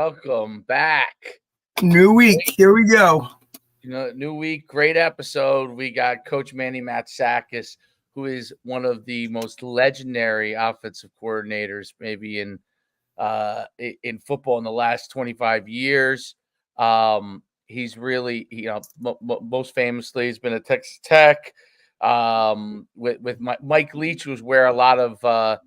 welcome back. New week, here we go. New week, great episode. We got Coach Manny Matsakis, who is one of the most legendary offensive coordinators, maybe in football in the last 25 years. He's really, most famously, he's been at Texas Tech. With Mike Leach was where a lot of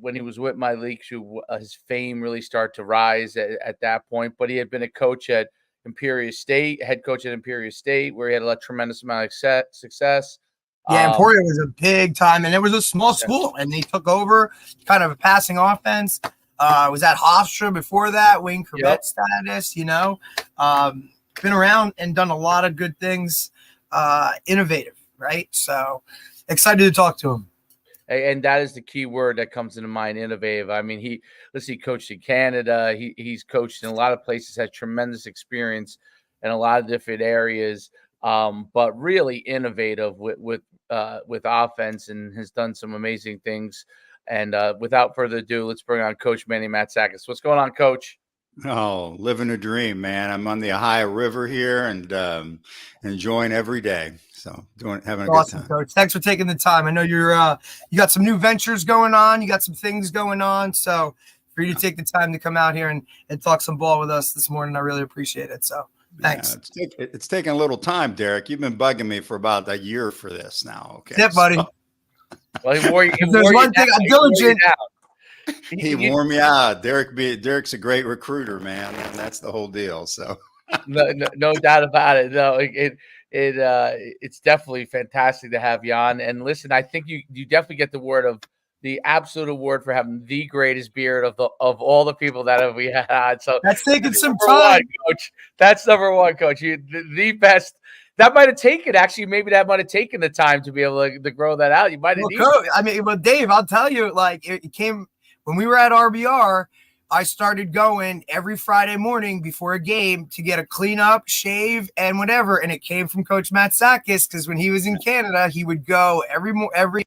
when he was with Mike Leach, his fame really started to rise at that point. But he had been a coach at Imperial State, head coach at Imperial State, where he had a tremendous amount of success. Yeah, Emporia was a big time, and it was a small school, and they took over kind of a passing offense. Was at Hofstra before that, Wayne Corbett status, been around and done a lot of good things, innovative, right? So excited to talk to him. And that is the key word that comes into mind, innovative. I mean, he coached in Canada. He's coached in a lot of places, has tremendous experience in a lot of different areas, but really innovative with offense, and has done some amazing things. And without further ado, let's bring on Coach Manny Matsakis. What's going on, Coach? Oh, living a dream, man. I'm on the Ohio River here and enjoying every day. So having a good time. Coach. Thanks for taking the time. I know you got some new ventures going on. You got some things going on. So for you to take the time to come out here and talk some ball with us this morning, I really appreciate it. So thanks. Yeah, it's taking a little time, Derek. You've been bugging me for about a year for this now. Okay. Yeah, buddy. Well, there's one thing I'm diligent. He wore me out. Derek's a great recruiter, man, and that's the whole deal. So no doubt about it. No, it's definitely fantastic to have you on. And listen, I think you definitely get the absolute award for having the greatest beard of all the people that we had. So that's taking some time, Coach. That's number one, Coach. You the best. That might have taken the time to be able to grow that out. You might have. Dave, I'll tell you, it came when we were at RBR. I started going every Friday morning before a game to get a cleanup, shave, and whatever. And it came from Coach Matsakis, because when he was in Canada, he would go every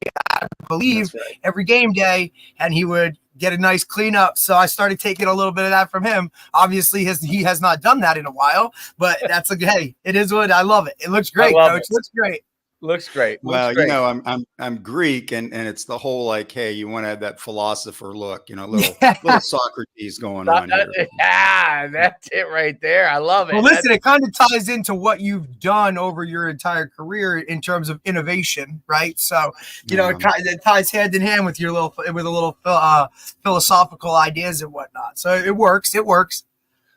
game day, and he would get a nice cleanup. So I started taking a little bit of that from him. Obviously, he has not done that in a while, but that's hey, it is what I love it. It looks great, Coach. It looks great. Looks great. Well, I'm Greek, and it's the whole hey, you want to have that philosopher look, little Socrates going on here. Yeah, that's it right there. I love it. Well, listen, it kind of ties into what you've done over your entire career in terms of innovation, right? So, it ties hand in hand with little philosophical ideas and whatnot. So it works. It works.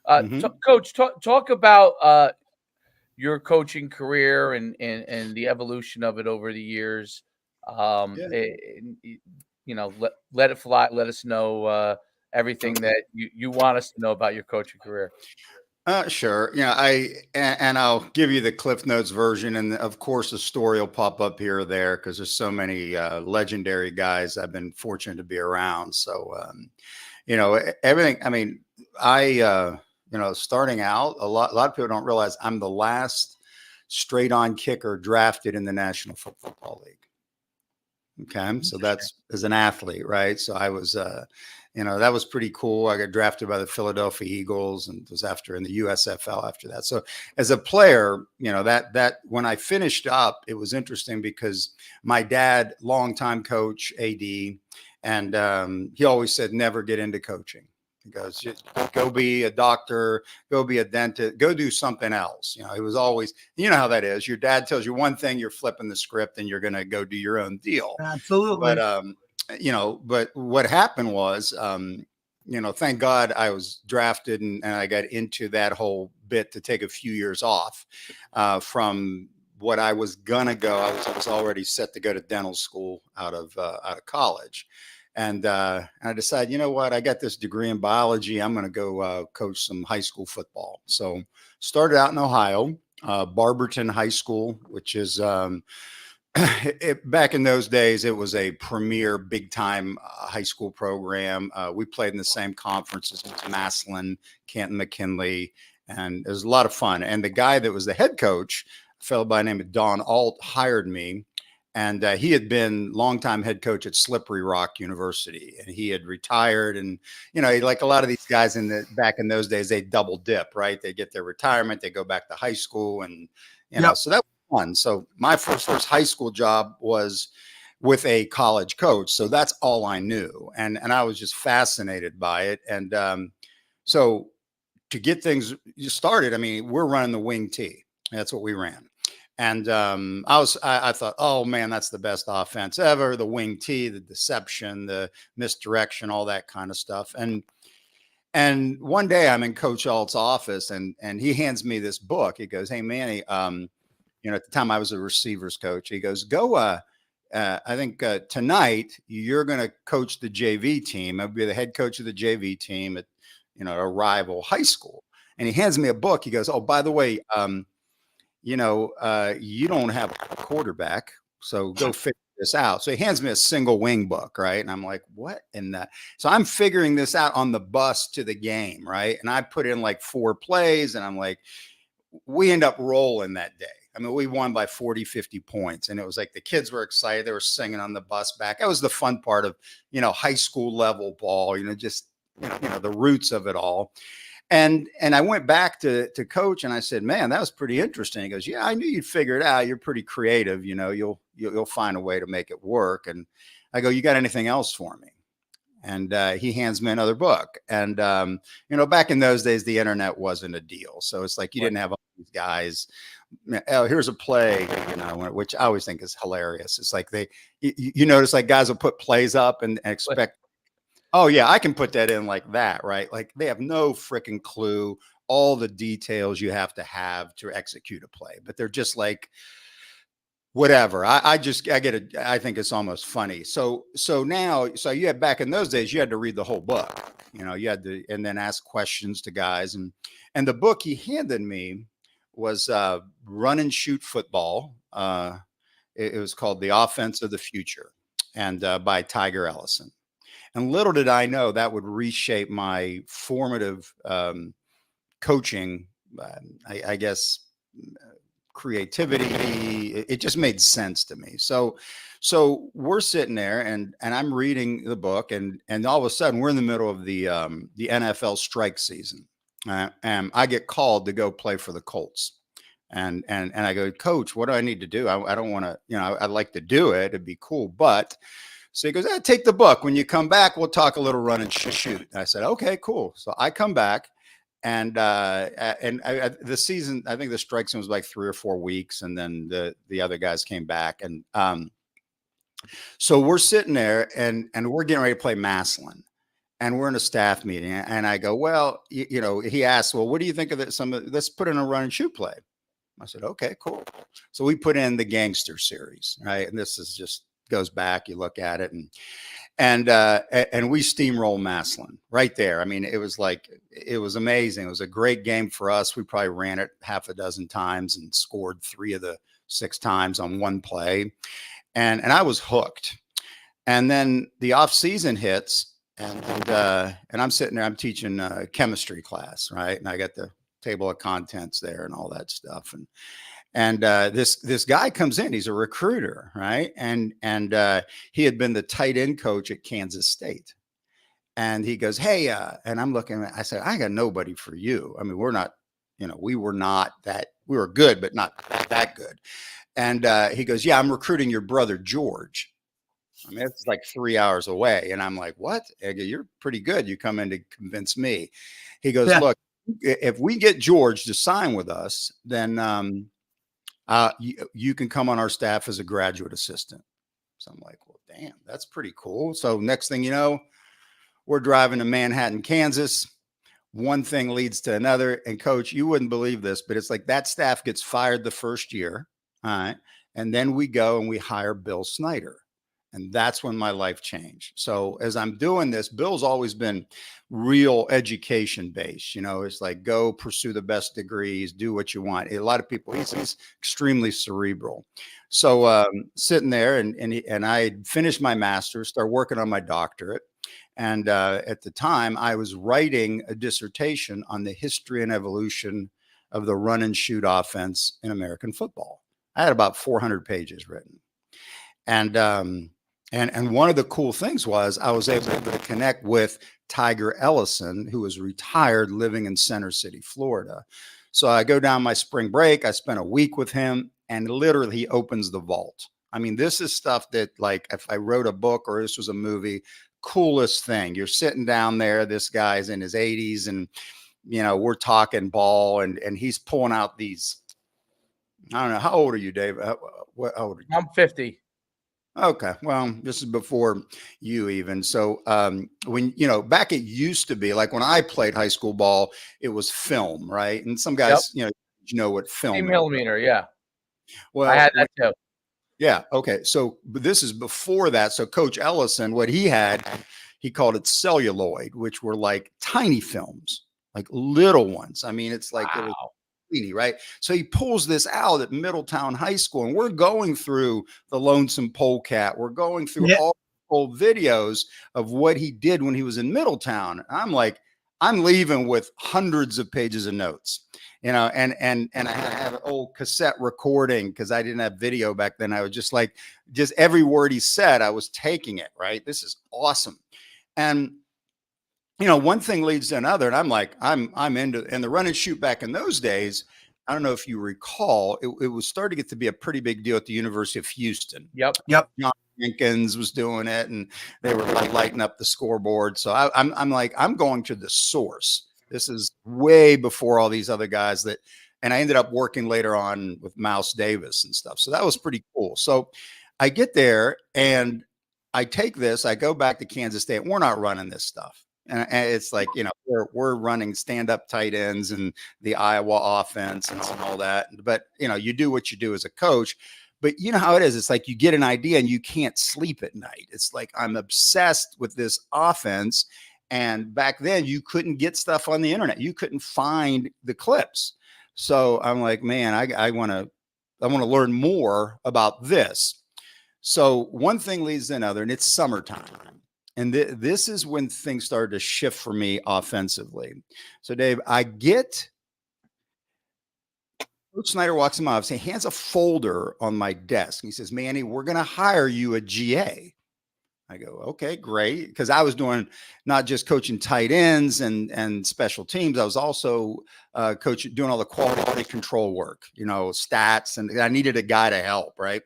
Coach, talk about your coaching career and the evolution of it over the years. Let it fly. Let us know everything that you want us to know about your coaching career. Sure. I'll give you the Cliff Notes version, and of course, a story will pop up here or there because there's so many legendary guys I've been fortunate to be around. So, everything. I mean, starting out, a lot of people don't realize I'm the last straight-on kicker drafted in the National Football League. Okay, so that's as an athlete, right? So I was, that was pretty cool. I got drafted by the Philadelphia Eagles and was in the USFL after that. So as a player, that when I finished up, it was interesting because my dad, longtime coach, AD, and he always said, never get into coaching. He goes, go be a doctor, go be a dentist, go do something else. It was always, how that is. Your dad tells you one thing, you're flipping the script and you're going to go do your own deal. Absolutely. But what happened was, thank God I was drafted and I got into that whole bit to take a few years off from what I was going to go. I was already set to go to dental school out of college. And I decided, what? I got this degree in biology. I'm going to go coach some high school football. So started out in Ohio, Barberton High School, which is back in those days, it was a premier big time high school program. We played in the same conferences as Massillon, Canton, McKinley, and it was a lot of fun. And the guy that was the head coach, a fellow by the name of Don Alt, hired me. And he had been longtime head coach at Slippery Rock University, and he had retired. And, you know, like a lot of these guys back in those days, they double dip, right? They get their retirement, they go back to high school, and, you know, so that was fun. So my first high school job was with a college coach. So that's all I knew. And I was just fascinated by it. And so to get things started, I mean, we're running the wing T. That's what we ran. And I thought, oh man, that's the best offense ever. The wing T, the deception, the misdirection, all that kind of stuff. And one day I'm in Coach Alt's office, and he hands me this book. He goes, "Hey Manny, you know, at the time I was a receivers coach. He goes, go. I think tonight you're going to coach the JV team. I'll be the head coach of the JV team at, you know, a rival high school." And he hands me a book. He goes, "Oh, by the way, you know, you don't have a quarterback, so go figure this out." So he hands me a single wing book, right? And I'm like, what in that? So I'm figuring this out on the bus to the game, right? And I put in like 4 plays, and I'm like, we end up rolling that day. I mean, we won by 40, 50 points. And it was like the kids were excited. They were singing on the bus back. That was the fun part of, you know, high school level ball, you know, just, you know, the roots of it all. And I went back to coach, and I said, "Man, that was pretty interesting." He goes, "Yeah, I knew you'd figure it out. You're pretty creative. You know, you'll find a way to make it work." And I go, "You got anything else for me?" And he hands me another book. And, you know, back in those days, the internet wasn't a deal. So it's like you didn't have all these guys. Oh, here's a play, you know, which I always think is hilarious. It's like you notice like guys will put plays up and expect, oh yeah, I can put that in like that, right? Like they have no freaking clue all the details you have to execute a play, but they're just like, whatever. I think it's almost funny. So you had, back in those days, you had to read the whole book, you know, you had to, and then ask questions to guys. And the book he handed me was Run and Shoot Football. It was called The Offense of the Future, and by Tiger Ellison. And little did I know that would reshape my formative coaching, I guess, creativity. It just made sense to me. So we're sitting there, and I'm reading the book, and all of a sudden we're in the middle of the NFL strike season, and I get called to go play for the Colts. And I go, "Coach, what do I need to do? I don't want to, you know, I'd like to do it. It'd be cool, but." So he goes, "Take the book. When you come back, we'll talk a little run and shoot." I said, "Okay, cool." So I come back, and the season, I think the strike zone was like 3 or 4 weeks, and then the other guys came back, and so we're sitting there, and we're getting ready to play Massillon, and we're in a staff meeting, and I go, "Well, you know," he asked, "Well, what do you think of it? Let's put in a run and shoot play." I said, "Okay, cool." So we put in the Gangster series, right? And this is just goes back. You look at it, and we steamroll Massillon right there. I mean, it was amazing. It was a great game for us. We probably ran it half a dozen times and scored 3 of the 6 times on one play, and I was hooked. And then the off season hits, and I'm sitting there. I'm teaching chemistry class, right? And I got the table of contents there and all that stuff, and this guy comes in. He's a recruiter, right? And he had been the tight end coach at Kansas State. And he goes, "Hey," and I'm looking. I said, "I got nobody for you. I mean, we're not, you know, we were good, but not that good." And he goes, "Yeah, I'm recruiting your brother George." I mean, it's like 3 hours away, and I'm like, "What?" I go, "You're pretty good. You come in to convince me." He goes, "Look, if we get George to sign with us, then you can come on our staff as a graduate assistant." So I'm like, "Well, damn, that's pretty cool." So next thing you know, we're driving to Manhattan, Kansas. One thing leads to another. And coach, you wouldn't believe this, but it's like that staff gets fired the first year. All right. And then we go and we hire Bill Snyder. And that's when my life changed. So as I'm doing this, Bill's always been real education based. You know, it's like, go pursue the best degrees, do what you want. A lot of people, he's extremely cerebral. So sitting there, and I finished my master's, started working on my doctorate. And at the time, I was writing a dissertation on the history and evolution of the run and shoot offense in American football. I had about 400 pages written. And one of the cool things was I was able to connect with Tiger Ellison, who was retired, living in Center City, Florida. So I go down my spring break. I spent a week with him, and literally he opens the vault. I mean, this is stuff that, like, if I wrote a book or this was a movie, coolest thing. You're sitting down there. This guy's in his 80s, and we're talking ball, and he's pulling out these. I don't know. How old are you, Dave? How old are you? I'm 50. Okay. Well, this is before you even. So when, back it used to be like when I played high school ball, it was film, right? And some guys, what film 3 is. millimeter, yeah. Well, I had that too. Yeah. Okay. So but this is before that. So Coach Ellison, what he had, he called it celluloid, which were like tiny films, like little ones. I mean, it's like it was teeny, right? So he pulls this out at Middletown High School, and we're going through the Lonesome Polecat. We're going through all old videos of what he did when he was in Middletown. I'm like, I'm leaving with hundreds of pages of notes, and I have an old cassette recording because I didn't have video back then. I was just every word he said, I was taking it, right? This is awesome. And one thing leads to another, and I'm like, I'm into, and the run and shoot back in those days, I don't know if you recall, it was starting to get to be a pretty big deal at the University of Houston. Yep. John Jenkins was doing it, and they were like lighting up the scoreboard. So I'm like, I'm going to the source. This is way before all these other guys and I ended up working later on with Mouse Davis and stuff. So that was pretty cool. So I get there and I take this, I go back to Kansas State. We're not running this stuff. And it's like, we're running stand-up tight ends and the Iowa offense and all that. But, you do what you do as a coach. But you know how it is. It's like you get an idea and you can't sleep at night. It's like I'm obsessed with this offense. And back then you couldn't get stuff on the internet. You couldn't find the clips. So I'm like, man, I want to learn more about this. So one thing leads to another, and it's summertime. And this is when things started to shift for me offensively. So, Dave, Coach Snyder walks in my office. He hands a folder on my desk. He says, Manny, we're going to hire you a GA. I go, okay, great. Because I was doing not just coaching tight ends and special teams. I was also doing all the quality control work, stats. And I needed a guy to help, right?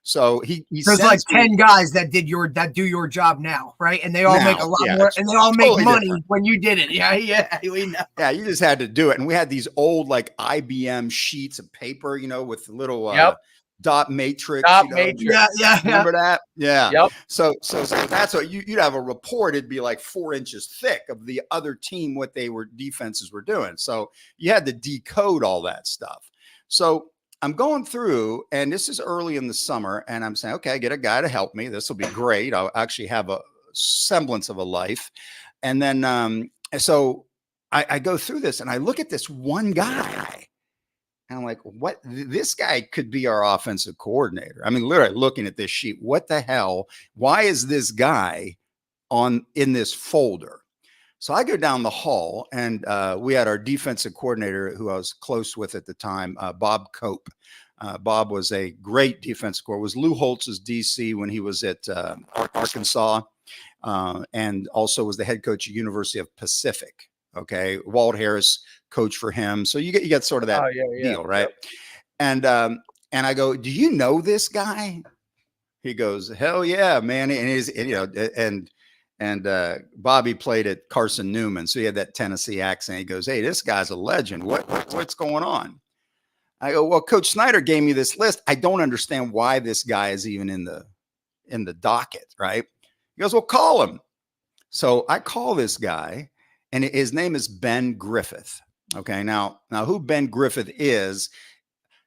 So there's like 10 guys that do your job now, right? And they all make a lot more, and they all make money different when you did it. Yeah, we know. Yeah, you just had to do it. And we had these old like IBM sheets of paper, with little dot matrix. Yeah. Remember that? Yeah. Yep. So that's what you'd have a report. It'd be like 4 inches thick of the other team, what defenses were doing. So you had to decode all that stuff. So I'm going through, and this is early in the summer, and I'm saying, okay, I get a guy to help me. This will be great. I'll actually have a semblance of a life. And then, so I go through this, and I look at this one guy, and I'm like, what? This guy could be our offensive coordinator. I mean, literally looking at this sheet, what the hell? Why is this guy in this folder? So I go down the hall, and we had our defensive coordinator who I was close with at the time, Bob Cope. Bob was a great defensive coordinator. Was Lou Holtz's DC when he was at Arkansas, and also was the head coach at University of Pacific. Okay, Walt Harris coached for him, so you get sort of that deal, right? Yep. And I go, do you know this guy? He goes, hell yeah, man, and he's and Bobby played at Carson Newman, so he had that Tennessee accent. He goes, hey, this guy's a legend. What's going on? I go, well, Coach Snyder gave me this list. I don't understand why this guy is even in the docket, right? He goes, well, call him. So I call this guy, and his name is Ben Griffith. Okay, now who Ben Griffith is,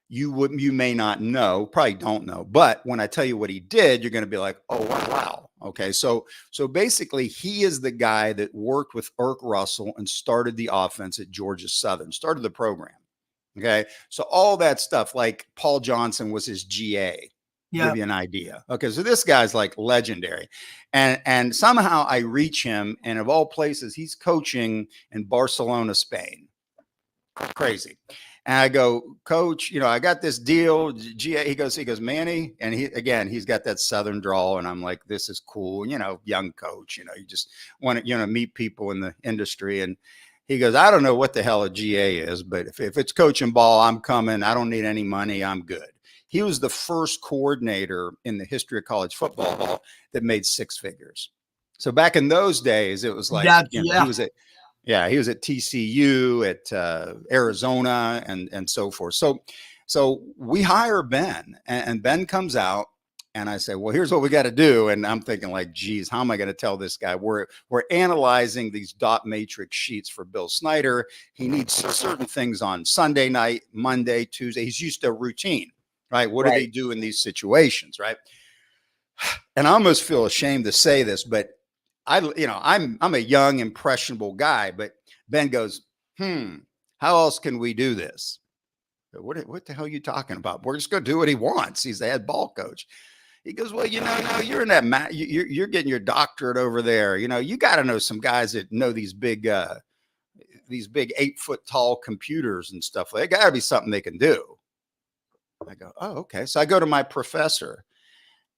you may not know, probably don't know, but when I tell you what he did, you're going to be like, oh, wow. Okay, so basically he is the guy that worked with Irk Russell and started the offense at Georgia Southern, started the program. Okay, so all that stuff, like Paul Johnson was his GA. Give you an idea. Okay, so this guy's like legendary, and somehow I reach him, and of all places, he's coaching in Barcelona, Spain. Crazy. And I go, Coach, I got this deal. GA, he goes, Manny, and he's got that Southern drawl, and I'm like, this is cool, young coach, you just want to, meet people in the industry. And he goes, I don't know what the hell a GA is, but if it's coaching ball, I'm coming. I don't need any money. I'm good. He was the first coordinator in the history of college football that made six figures. So back in those days, it was like, he was at TCU, at Arizona, and so forth. So we hire Ben, and Ben comes out, and I say, well, here's what we got to do. And I'm thinking like, geez, how am I going to tell this guy? We're analyzing these dot matrix sheets for Bill Snyder. He needs certain things on Sunday night, Monday, Tuesday. He's used to a routine, right? What do they do in these situations, right? And I almost feel ashamed to say this, but I'm a young, impressionable guy, but Ben goes, how else can we do this? What the hell are you talking about? We're just going to do what he wants. He's the head ball coach. He goes, well, you're in that you're getting your doctorate over there. You got to know some guys that know these big 8-foot tall computers and stuff. They got to be something they can do. I go, oh, okay. So I go to my professor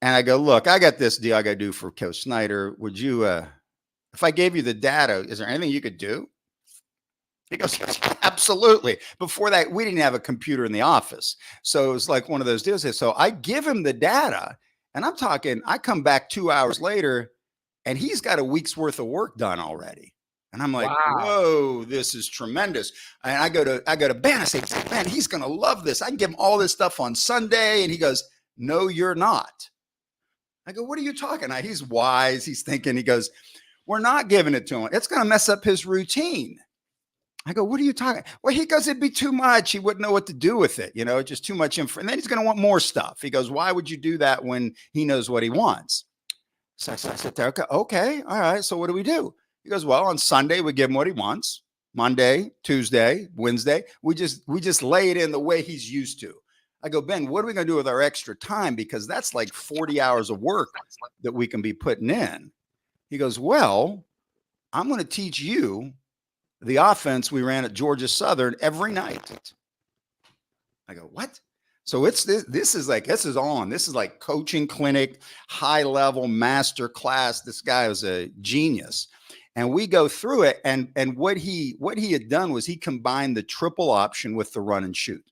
and I go, look, I got this deal I got to do for Coach Snyder. Would you, if I gave you the data, is there anything you could do? He goes, absolutely. Before that, we didn't have a computer in the office. So it was like one of those deals. So I give him the data, and I'm talking, I come back 2 hours later, and he's got a week's worth of work done already. And I'm like, whoa, this is tremendous. And I go to Ben. I say, Ben, he's going to love this. I can give him all this stuff on Sunday. And he goes, no, you're not. I go, what are you talking about? He's wise. He's thinking, he goes, we're not giving it to him. It's going to mess up his routine. I go, what are you talking? Well, he goes, it'd be too much. He wouldn't know what to do with it. Just too much info. And then he's going to want more stuff. He goes, why would you do that when he knows what he wants? So I sit there. Okay. All right. So what do we do? He goes, well, on Sunday, we give him what he wants. Monday, Tuesday, Wednesday, we just lay it in the way he's used to. I go, Ben, what are we going to do with our extra time? Because that's like 40 hours of work that we can be putting in. He goes, well, I'm going to teach you the offense we ran at Georgia Southern every night. I go, what? So this is like coaching clinic, high level master class. This guy was a genius. And we go through it. And what he had done was he combined the triple option with the run and shoot.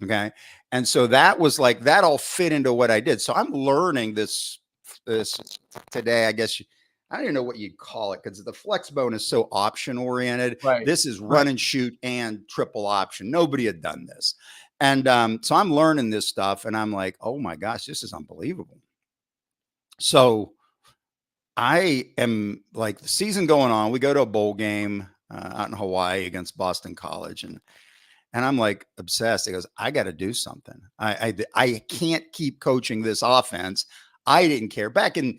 Okay. And so that was like, that all fit into what I did. So I'm learning this today, I guess. I don't even know what you'd call it because the flex bone is so option oriented. Right. This is run and shoot and triple option. Nobody had done this. And so I'm learning this stuff and I'm like, oh my gosh, this is unbelievable. So I am like, the season going on, we go to a bowl game out in Hawaii against Boston College. And I'm like obsessed. He goes, I got to do something. I can't keep coaching this offense. I didn't care. Back in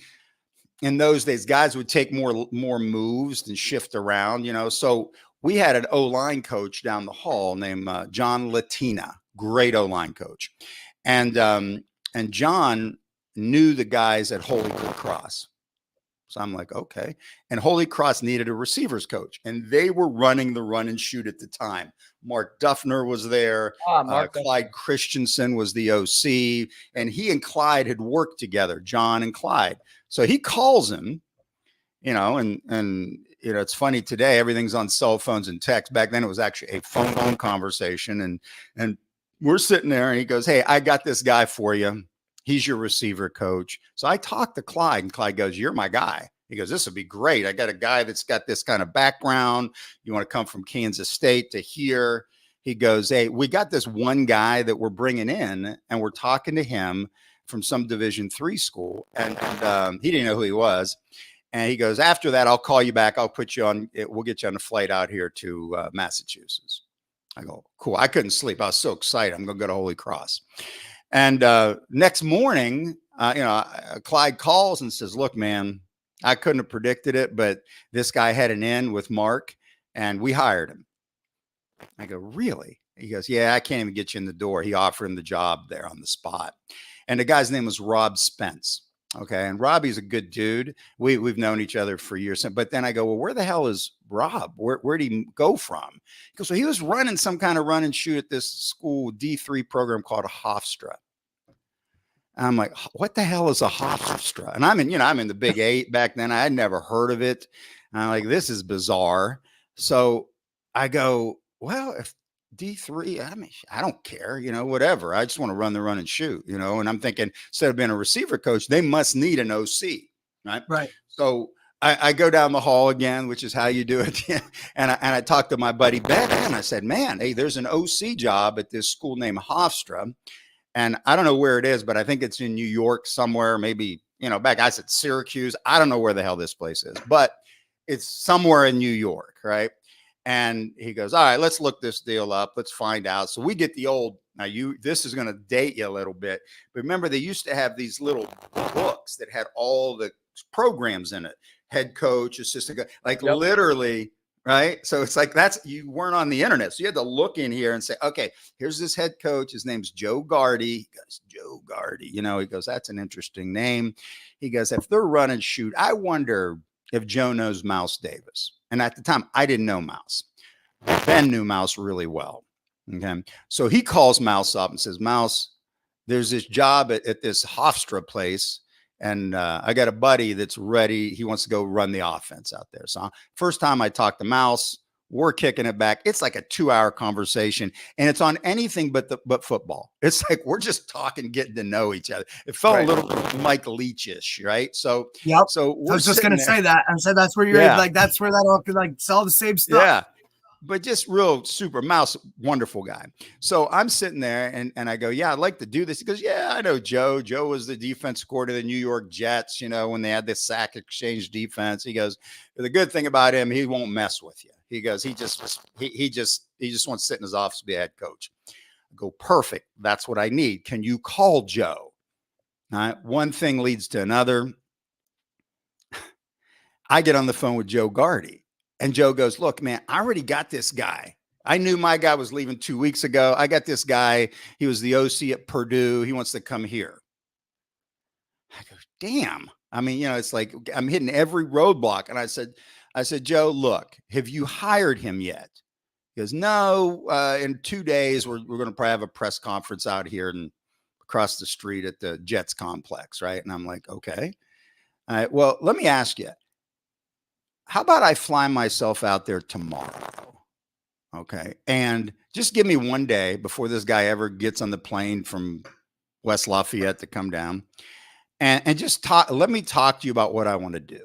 those days, guys would take more moves and shift around, So we had an O-line coach down the hall named John Latina, great O-line coach. And John knew the guys at Holy Cross. So I'm like, okay. And Holy Cross needed a receivers coach, and they were running the run and shoot at the time. Mark Duffner was there. Clyde Christensen was the OC, and he and Clyde had worked together, John and Clyde. So he calls him, and it's funny today, everything's on cell phones and text. Back then it was actually a phone conversation. And we're sitting there and he goes, hey, I got this guy for you. He's your receiver coach. So I talked to Clyde, and Clyde goes, you're my guy. He goes, this would be great. I got a guy that's got this kind of background. You want to come from Kansas State to here. He goes, hey, we got this one guy that we're bringing in, and we're talking to him from some Division III school. And he didn't know who he was. And he goes, after that, I'll call you back. I'll put you on. We'll get you on a flight out here to Massachusetts. I go, cool. I couldn't sleep. I was so excited. I'm going to go to Holy Cross. And next morning, Clyde calls and says, look, man, I couldn't have predicted it, but this guy had an in with Mark and we hired him. I go, really? He goes, yeah, I can't even get you in the door. He offered him the job there on the spot. And the guy's name was Rob Spence. Okay. And Robbie's a good dude. We've known each other for years. But then I go, well, where the hell is Rob? Where'd he go from? He goes, so he was running some kind of run and shoot at this school D3 program called Hofstra. And I'm like, what the hell is a Hofstra? And I'm in the Big Eight back then. I had never heard of it. And I'm like, this is bizarre. So I go, well, if D3, I mean, I don't care, whatever. I just want to run the run and shoot, and I'm thinking instead of being a receiver coach, they must need an OC. Right. Right. So I go down the hall again, which is how you do it. and I talked to my buddy Ben, and I said, man, hey, there's an OC job at this school named Hofstra. And I don't know where it is, but I think it's in New York somewhere, maybe, back, I said Syracuse. I don't know where the hell this place is, but it's somewhere in New York. Right. And he goes, all right, let's look this deal up. Let's find out. So we get the old, this is going to date you a little bit, but remember they used to have these little books that had all the programs in it. Head coach, assistant coach, literally. Right. So it's like you weren't on the internet. So you had to look in here and say, okay, here's this head coach. His name's Joe Gardy. He goes, Joe Gardy. He goes, that's an interesting name. He goes, if they're run and shoot, I wonder if Joe knows Mouse Davis. And at the time, I didn't know Mouse. Ben knew Mouse really well. Okay. So he calls Mouse up and says, Mouse, there's this job at this Hofstra place. And I got a buddy that's ready. He wants to go run the offense out there. So first time I talked to Mouse, we're kicking it back. It's like a 2-hour conversation, and it's on anything but football. It's like we're just talking, getting to know each other. It felt a little bit Mike Leach-ish, right? So, yep. So I was just going to say that. I said that's where you're that's where that all could it's all the same stuff. Yeah. But just real super Mouse, wonderful guy. So I'm sitting there and I go, yeah, I'd like to do this. He goes, yeah, I know Joe. Joe was the defense coordinator of the New York Jets, when they had this sack exchange defense. He goes, the good thing about him, he won't mess with you. He goes, he just wants to sit in his office and be a head coach. I go, perfect. That's what I need. Can you call Joe? All right. One thing leads to another. I get on the phone with Joe Gardy. And Joe goes, look, man, I already got this guy. I knew my guy was leaving 2 weeks ago. I got this guy. He was the OC at Purdue. He wants to come here. I go, damn. I mean, it's like I'm hitting every roadblock. And I said, Joe, look, have you hired him yet? He goes, no, in 2 days, we're going to probably have a press conference out here and across the street at the Jets complex. Right. And I'm like, okay. All right. Well, let me ask you. How about I fly myself out there tomorrow? Okay. And just give me 1 day before this guy ever gets on the plane from West Lafayette to come down and just let me talk to you about what I want to do.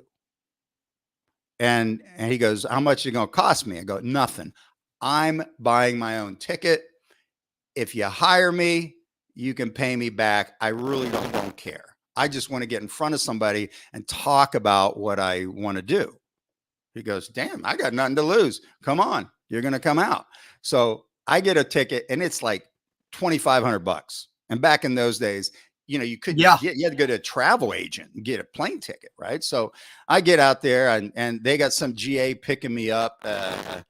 And he goes, how much is it going to cost me? I go, nothing. I'm buying my own ticket. If you hire me, you can pay me back. I really don't care. I just want to get in front of somebody and talk about what I want to do. He goes, damn, I got nothing to lose. Come on, you're going to come out. So I get a ticket and it's like $2,500. And back in those days, you couldn't you had to go to a travel agent and get a plane ticket. Right. So I get out there and they got some GA picking me up at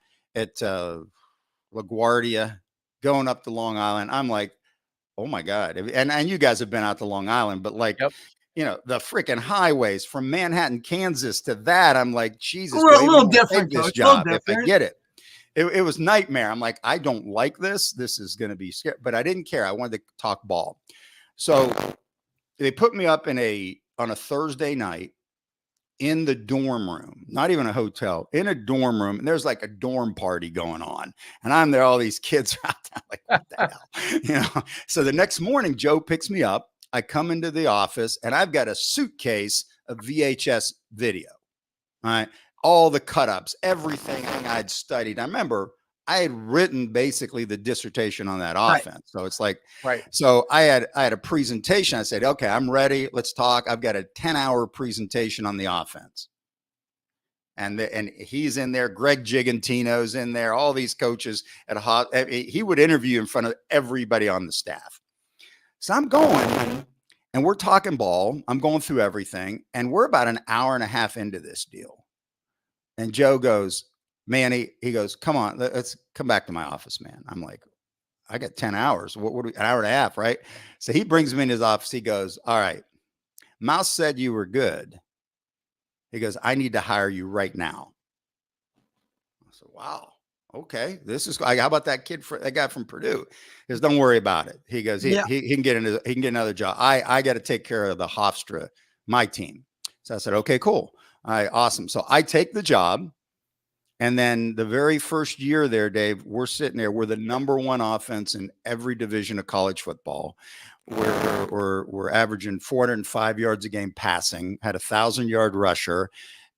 LaGuardia going up to Long Island. I'm like, oh my God. And you guys have been out to Long Island, but the freaking highways from Manhattan, Kansas to that. I'm like, Jesus, we're a little different, this job if I get it. It was nightmare. I'm like, I don't like this. This is going to be scary, but I didn't care. I wanted to talk ball. So they put me up on a Thursday night in the dorm room, not even a hotel, in a dorm room. And there's like a dorm party going on. And I'm there. All these kids are out there like, what the hell? So the next morning, Joe picks me up. I come into the office and I've got a suitcase of VHS video. All right. All the cut-ups, everything I'd studied. I remember I had written basically the dissertation on that offense. So it's like, so I had a presentation. I said, okay, I'm ready. Let's talk. I've got a 10-hour presentation on the offense. And he's in there. Greg Gigantino's in there. All these coaches he would interview in front of everybody on the staff. So I'm going and we're talking ball. I'm going through everything. And we're about an hour and a half into this deal. And Joe goes, Manny, he goes, come on, let's come back to my office, man. I'm like, I got 10 hours. What an hour and a half, right? So he brings me in his office. He goes, all right, Mouse said you were good. He goes, I need to hire you right now. I said, wow. Okay, this is. How about that that guy from Purdue? He goes, don't worry about it. He goes, he can get another job. I got to take care of the Hofstra, my team. So I said, okay, cool. All right, awesome. So I take the job, and then the very first year there, Dave, we're sitting there. We're the #1 offense in every division of college football. We're averaging 405 yards a game passing. Had a 1,000-yard rusher,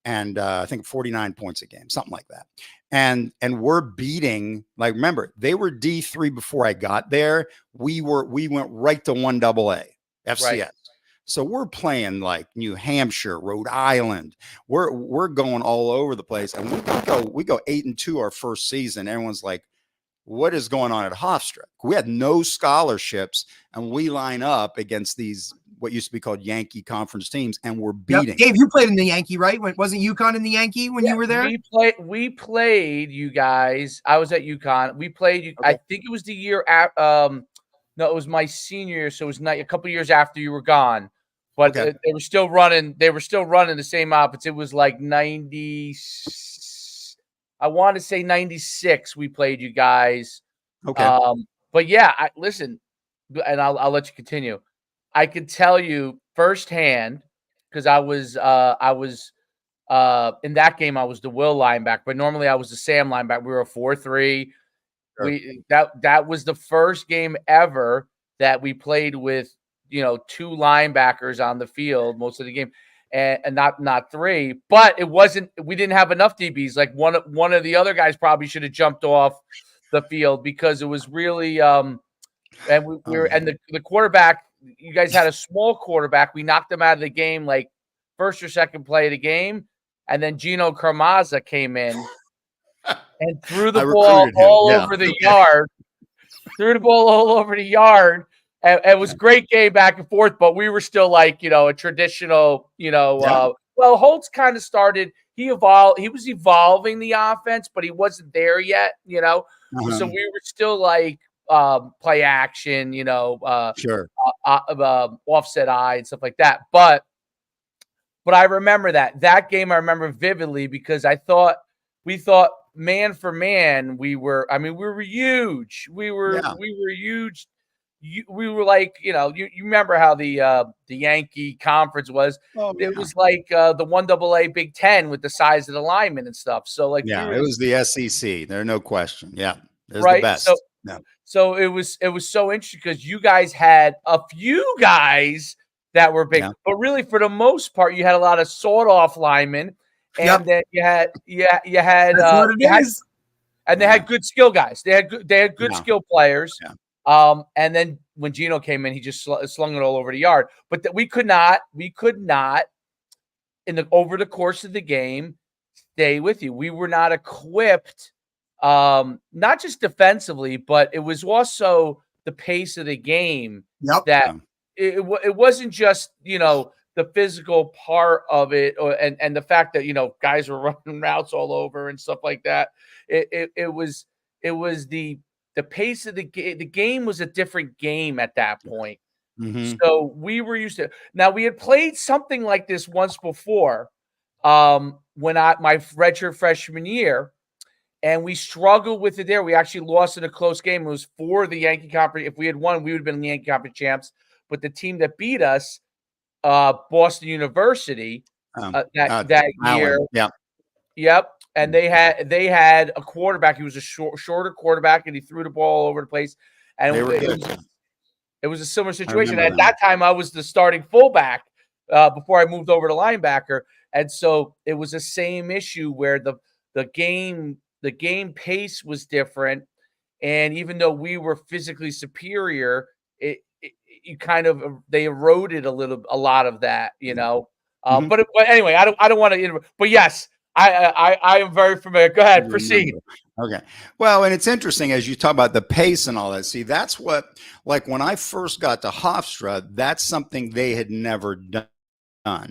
and I think 49 points a game, something like that. And we're beating, like, remember, they were D3 before I got there. We went right to 1AA FCS. Right. So we're playing like New Hampshire, Rhode Island. We're going all over the place. And we go 8-2 our first season. Everyone's like, what is going on at Hofstra? We had no scholarships, and we line up against these what used to be called Yankee Conference teams, and we're beating. Yep. Dave, you played in the Yankee, right? Wasn't UConn in the Yankee when you were there? We played you guys. I was at UConn. We played you. Okay. I think it was the year at no, it was my senior year, so it was a couple years after you were gone. But okay. They were still running. They were still running the same offense. It was like 90. I want to say 96. We played you guys. Okay. But yeah, listen, and I'll let you continue. I could tell you firsthand because I was in that game. I was the Will linebacker, but normally I was the Sam linebacker. We were a 4-3. Sure. That was the first game ever that we played with 2 linebackers on the field most of the game, and not 3. But it wasn't. We didn't have enough DBs. Like one of the other guys probably should have jumped off the field because it was really and the quarterback. You guys had a small quarterback. We knocked them out of the game like first or second play of the game. And then Gino Carmazza came in and threw the ball all over the yard. Threw the ball all over the yard. And it was a great game back and forth, but we were still like, a traditional, well, Holtz kind of started. He was evolving the offense, but he wasn't there yet, So we were still like, play action, sure, offset eye and stuff like that. But I remember that game. I remember vividly because we thought man for man we were huge. We were huge. We were like, you remember how the Yankee conference was? It was like the 1AA Big Ten with the size of the linemen and stuff. So like, it was the SEC. There's no question. Yeah, it was right. The best. So it was so interesting because you guys had a few guys that were big, but really for the most part, you had a lot of sawed-off linemen, and then you had they had good skill guys. They had good skill players. Yeah. And then when Gino came in, he just slung it all over the yard. But we could not over the course of the game stay with you. We were not equipped. Not just defensively, but it was also the pace of the game that it wasn't just, the physical part of it and the fact that, guys were running routes all over and stuff like that. It was the pace of the game. The game was a different game at that point. Mm-hmm. So we were used to, now we had played something like this once before, when my redshirt freshman year. And we struggled with it there. We actually lost in a close game. It was for the Yankee Conference. If we had won, we would have been the Yankee Conference champs. But the team that beat us, Boston University, that year. Yeah. Yep. And they had a quarterback. He was a shorter quarterback, and he threw the ball all over the place. And it was a similar situation. At that time, I was the starting fullback before I moved over to linebacker. And so it was the same issue where the game pace was different, and even though we were physically superior, they eroded a lot of that, Mm-hmm. But anyway, I don't want to. But yes, I am very familiar. Go ahead, proceed. Okay. Well, and it's interesting as you talk about the pace and all that. See, that's what, like when I first got to Hofstra, that's something they had never done.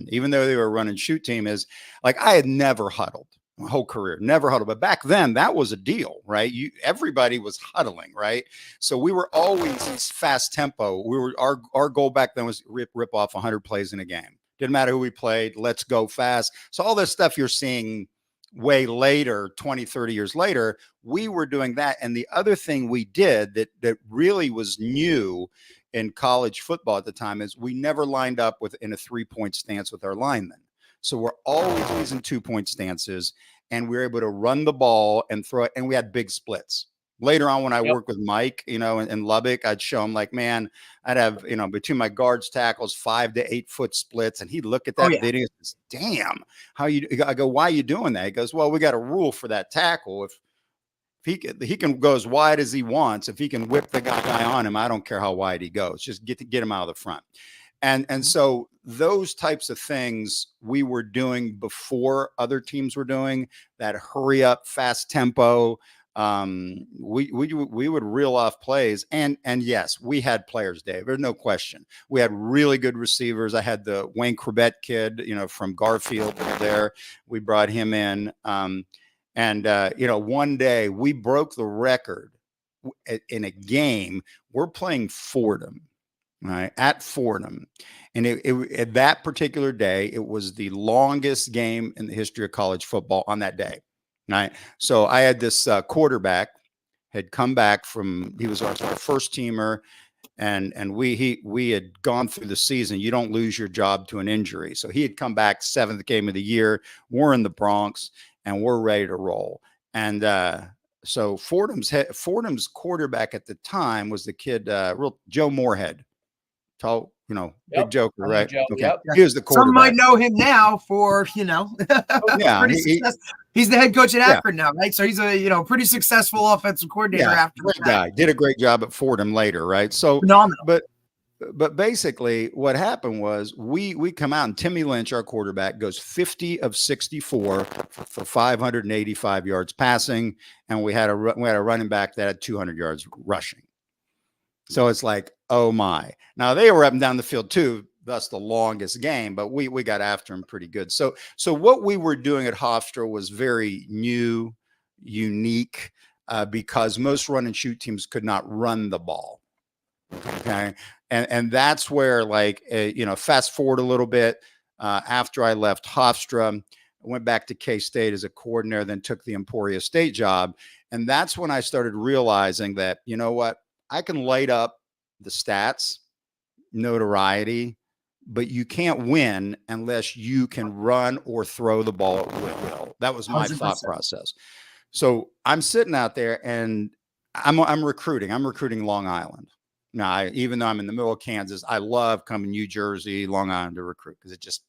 Even though they were running shoot team, is like I had never huddled. My whole career, never huddle. But back then, that was a deal, right? Everybody was huddling, right? So we were always in fast tempo. Our goal back then was rip off 100 plays in a game. Didn't matter who we played. Let's go fast. So all this stuff you're seeing way later, 20, 30 years later, we were doing that. And the other thing we did that really was new in college football at the time is we never lined up in a 3-point stance with our linemen. So we're always in 2-point stances, and we were able to run the ball and throw it. And we had big splits. Later on, when I worked with Mike, in Lubbock, I'd show him like, man, I'd have, between my guards, tackles, 5 to 8 foot splits. And he'd look at that video and says, damn, I go, why are you doing that? He goes, well, we got a rule for that tackle. If he can go as wide as he wants, if he can whip the guy on him, I don't care how wide he goes, just get him out of the front. And so those types of things we were doing before other teams were doing, that hurry up, fast tempo. We would reel off plays, and yes, we had players, Dave. There's no question. We had really good receivers. I had the Wayne Corbett kid, from Garfield there. We brought him in. One day we broke the record in a game. We're playing Fordham, right, at Fordham. And at that particular day, it was the longest game in the history of college football on that day. Right. So I had this quarterback had come back he was our first teamer. And we had gone through the season. You don't lose your job to an injury. So he had come back, 7th game of the year. We're in the Bronx and we're ready to roll. And so Fordham's quarterback at the time was the kid, Joe Moorhead. Tall, big joker, right? Joe, okay. He was the quarterback. Some might know him now for, he's the head coach at Akron now, right? So he's a, pretty successful offensive coordinator after great guy. Did a great job at Fordham later, right? So phenomenal. But basically what happened was we come out and Timmy Lynch, our quarterback, goes 50 of 64 for 585 yards passing. And we had a running back that had 200 yards rushing. So it's like, oh my. Now they were up and down the field too, thus the longest game, but we got after him pretty good. So what we were doing at Hofstra was very new, unique, because most run and shoot teams could not run the ball. Okay. And that's where, fast forward a little bit, after I left Hofstra, I went back to K-State as a coordinator, then took the Emporia State job. And that's when I started realizing that, you know what, I can light up the stats, notoriety, but you can't win unless you can run or throw the ball at will. That was my 100%. Thought process. So I'm sitting out there and I'm recruiting. I'm recruiting Long Island. Now, even though I'm in the middle of Kansas, I love coming New Jersey, Long Island to recruit because it just,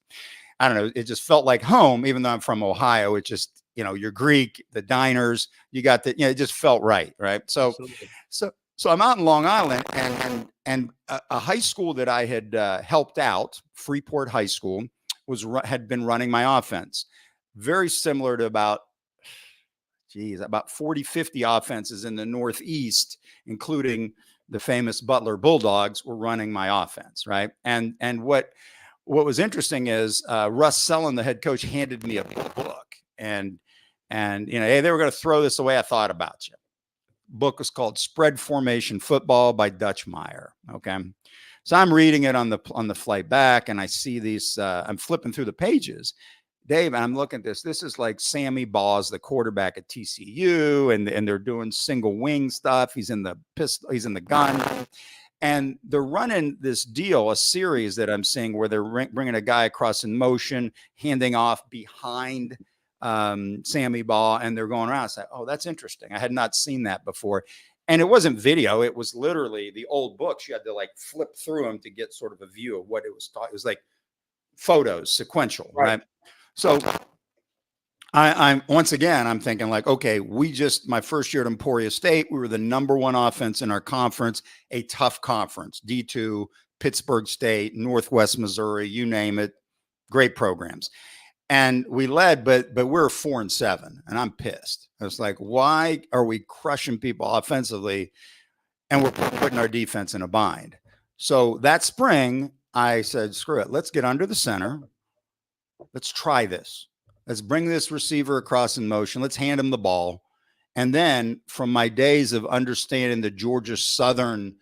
I don't know, it just felt like home. Even though I'm from Ohio, it just, you're Greek, the diners, you got the, it just felt right, right? So I'm out in Long Island, and a high school that I had helped out, Freeport High School, had been running my offense, very similar to about 40, 50 offenses in the Northeast, including the famous Butler Bulldogs, were running my offense, right? And what was interesting is Russ Sullen, the head coach, handed me a book, and hey, they were going to throw this away. I thought about you. Book was called Spread Formation Football by Dutch Meyer. Okay. So I'm reading it on the flight back, and I see these, I'm flipping through the pages, Dave, and I'm looking at this. This is like Sammy Baugh's the quarterback at TCU, and they're doing single wing stuff. He's in the pistol, he's in the gun, and they're running this deal, a series that I'm seeing where they're bringing a guy across in motion, handing off behind Sammy Baugh, and they're going around. I said, oh, that's interesting. I had not seen that before. And it wasn't video. It was literally the old books. You had to flip through them to get sort of a view of what it was taught. It was like photos, sequential, right? So I'm once again, I'm thinking okay, my first year at Emporia State, we were the #1 offense in our conference, a tough conference, D2, Pittsburgh State, Northwest Missouri, you name it, great programs. And we led, but we're 4-7, and I'm pissed. I was like, why are we crushing people offensively and we're putting our defense in a bind? So that spring, I said, screw it. Let's get under the center. Let's try this. Let's bring this receiver across in motion. Let's hand him the ball. And then from my days of understanding the Georgia Southern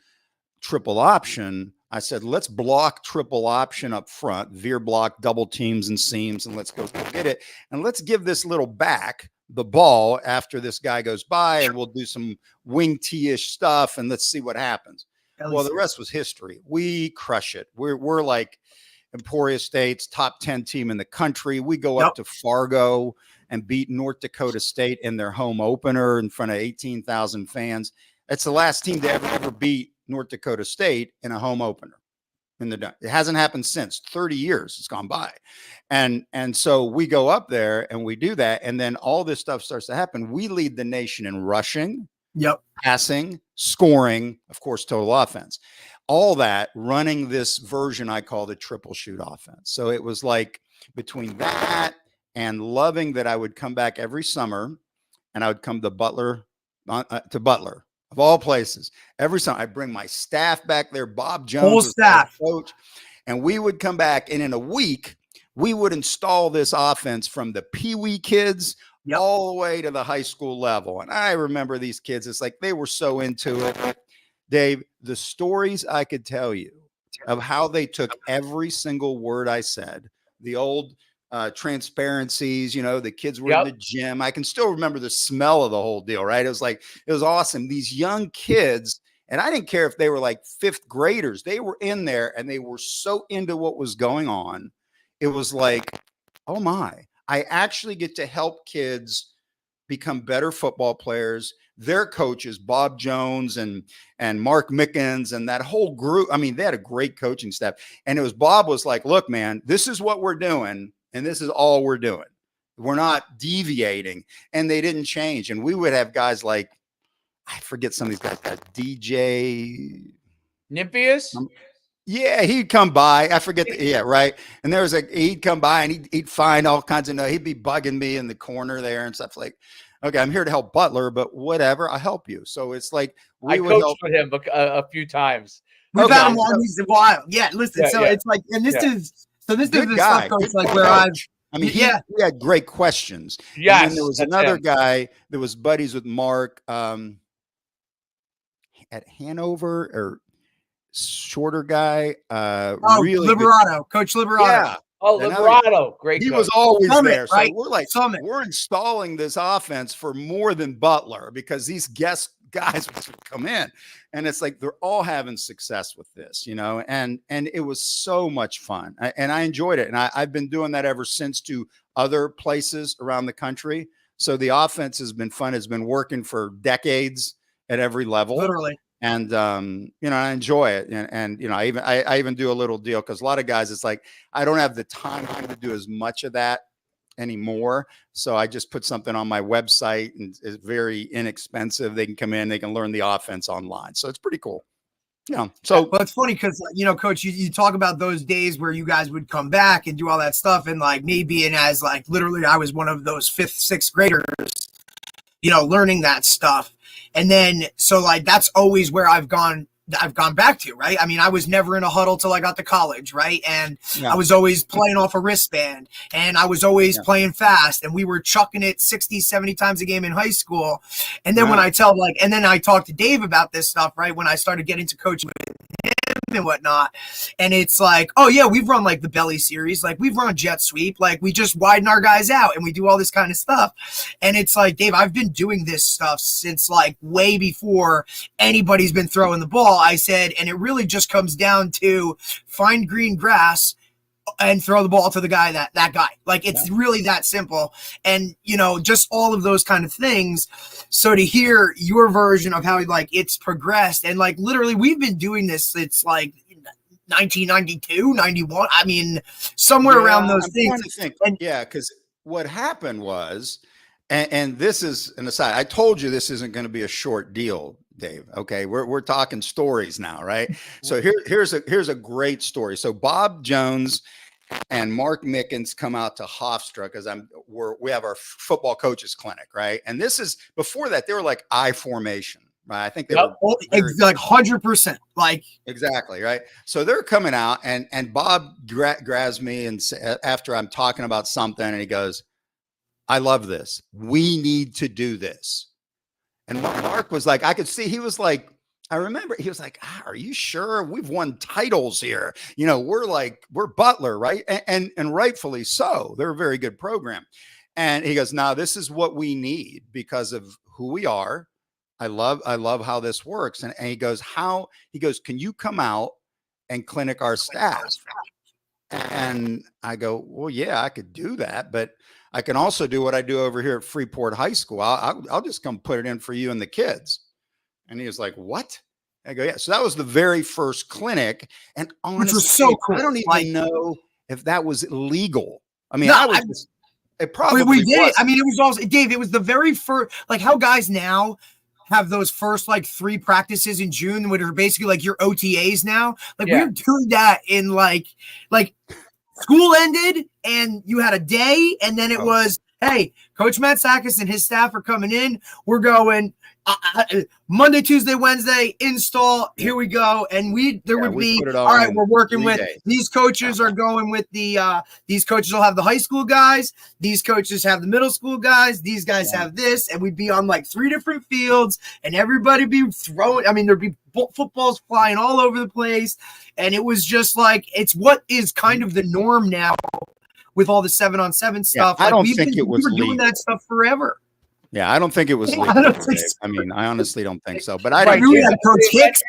triple option, I said, let's block triple option up front, veer block, double teams and seams, and let's go get it. And let's give this little back the ball after this guy goes by, and we'll do some wing tee-ish stuff, and let's see what happens. Well, the rest was history. We crush it. We're like Emporia State's top 10 team in the country. We go up to Fargo and beat North Dakota State in their home opener in front of 18,000 fans. It's the last team to ever beat North Dakota State in a home opener. It hasn't happened since 30 years. It's gone by. And so we go up there and we do that. And then all this stuff starts to happen. We lead the nation in rushing, passing, scoring, of course, total offense, all that running this version I call the triple shoot offense. So it was like between that and loving that I would come back every summer and I would come to Butler, of all places. Every summer, I bring my staff back there. Bob Jones, whole staff, coach, and we would come back, and in a week, we would install this offense from the Pee-wee kids all the way to the high school level. And I remember these kids. It's like they were so into it. Dave, the stories I could tell you of how they took every single word I said, the old transparencies, the kids were in the gym. I can still remember the smell of the whole deal, right? It was awesome. These young kids, and I didn't care if they were like fifth graders, they were in there and they were so into what was going on. It was like, oh my, I actually get to help kids become better football players. Their coaches, Bob Jones and Mark Mickens and that whole group. I mean, they had a great coaching staff. And Bob was like, look, man, this is what we're doing. And this is all we're doing. We're not deviating. And they didn't change. And we would have guys like, I forget some of these guys, DJ Nimpius. Yeah, he'd come by. I forget. Right. And there was he'd come by and he'd find all kinds of, he'd be bugging me in the corner there and stuff like, okay, I'm here to help Butler, but whatever, I'll help you. So it's like I coached with him a few times. We've had him on these a while. Yeah, listen. It's like, and this is the stuff, coach, like where he had great questions. Yes. And then there was another guy that was buddies with Mark at Hanover, or shorter guy. Really Liberato, Coach Liberato. Yeah. Oh, Liberato, great. He was always there. So right? we're like, we're installing this offense for more than Butler because these guest guys would come in, and it's like they're all having success with this, and it was so much fun, and I enjoyed it, and I've been doing that ever since to other places around the country. So the offense has been fun. It's been working for decades at every level, literally. And I enjoy it, and I even do a little deal because a lot of guys, it's like I don't have the time to do as much of that anymore. So I just put something on my website, and it's very inexpensive. They can come in, they can learn the offense online. So it's pretty cool. So well, it's funny because Coach, you talk about those days where you guys would come back and do all that stuff, and like me being as like literally I was one of those 5th, 6th graders, learning that stuff. And then, so like, that's always where I've gone back to, right? I mean, I was never in a huddle till I got to college, right? And I was always playing off a wristband, and I was always playing fast, and we were chucking it 60, 70 times a game in high school. And then when I and then I talked to Dave about this stuff, right? When I started getting to coaching with him and whatnot. And it's like, oh yeah, we've run like the belly series, like we've run jet sweep, like we just widen our guys out and we do all this kind of stuff. And it's like, Dave, I've been doing this stuff since like way before anybody's been throwing the ball. I said, and it really just comes down to find green grass and throw the ball to the guy, that guy. Like, it's really that simple. And, just all of those kind of things. So to hear your version of how like it's progressed, and like literally we've been doing this, it's like 1992, 91. I mean, somewhere around those things. Because what happened was, and this is an aside, I told you this isn't going to be a short deal, Dave. Okay, we're talking stories now, right? So here's a great story. So Bob Jones and Mark Mickens come out to Hofstra because we have our football coaches clinic, right? And this is before that they were like I formation, right? I think they were like 100%, like exactly right. So they're coming out, and Bob grabs me and after I'm talking about something, and he goes, "I love this. We need to do this." And Mark was like, I could see he was like I remember he was like, "Are you sure? We've won titles here. We're Butler, right? And rightfully so. They're a very good program." And he goes, "No, this is what we need because of who we are. I love how this works." And he goes, "Can you come out and clinic our staff?" And I go, "Well, yeah, I could do that, but I can also do what I do over here at Freeport High School. I'll just come put it in for you and the kids." And he was like, "What?" I go, "Yeah." So that was the very first clinic. And honestly, which was so cool. I don't even know if that was illegal. I mean, No, it probably we did it. was. I mean, it was also, Dave, it was the very first, like how guys now have those first like 3 practices in June, which are basically like your OTAs now. Like we were doing that in like school ended and you had a day, and then it was, hey, Coach Matsakis and his staff are coming in. We're going Monday, Tuesday, Wednesday, install. Here we go. And there would be, all right, we're working with these coaches are going with these coaches will have the high school guys. These coaches have the middle school guys. These guys have this. And we'd be on like 3 different fields and everybody be throwing. I mean, there'd be footballs flying all over the place. And it was just like, it's what is kind of the norm now with all the 7-on-7 stuff. I don't think it was we were doing that stuff forever. Yeah, I don't think it was legal. I mean, I honestly don't think so. But Coach Hicks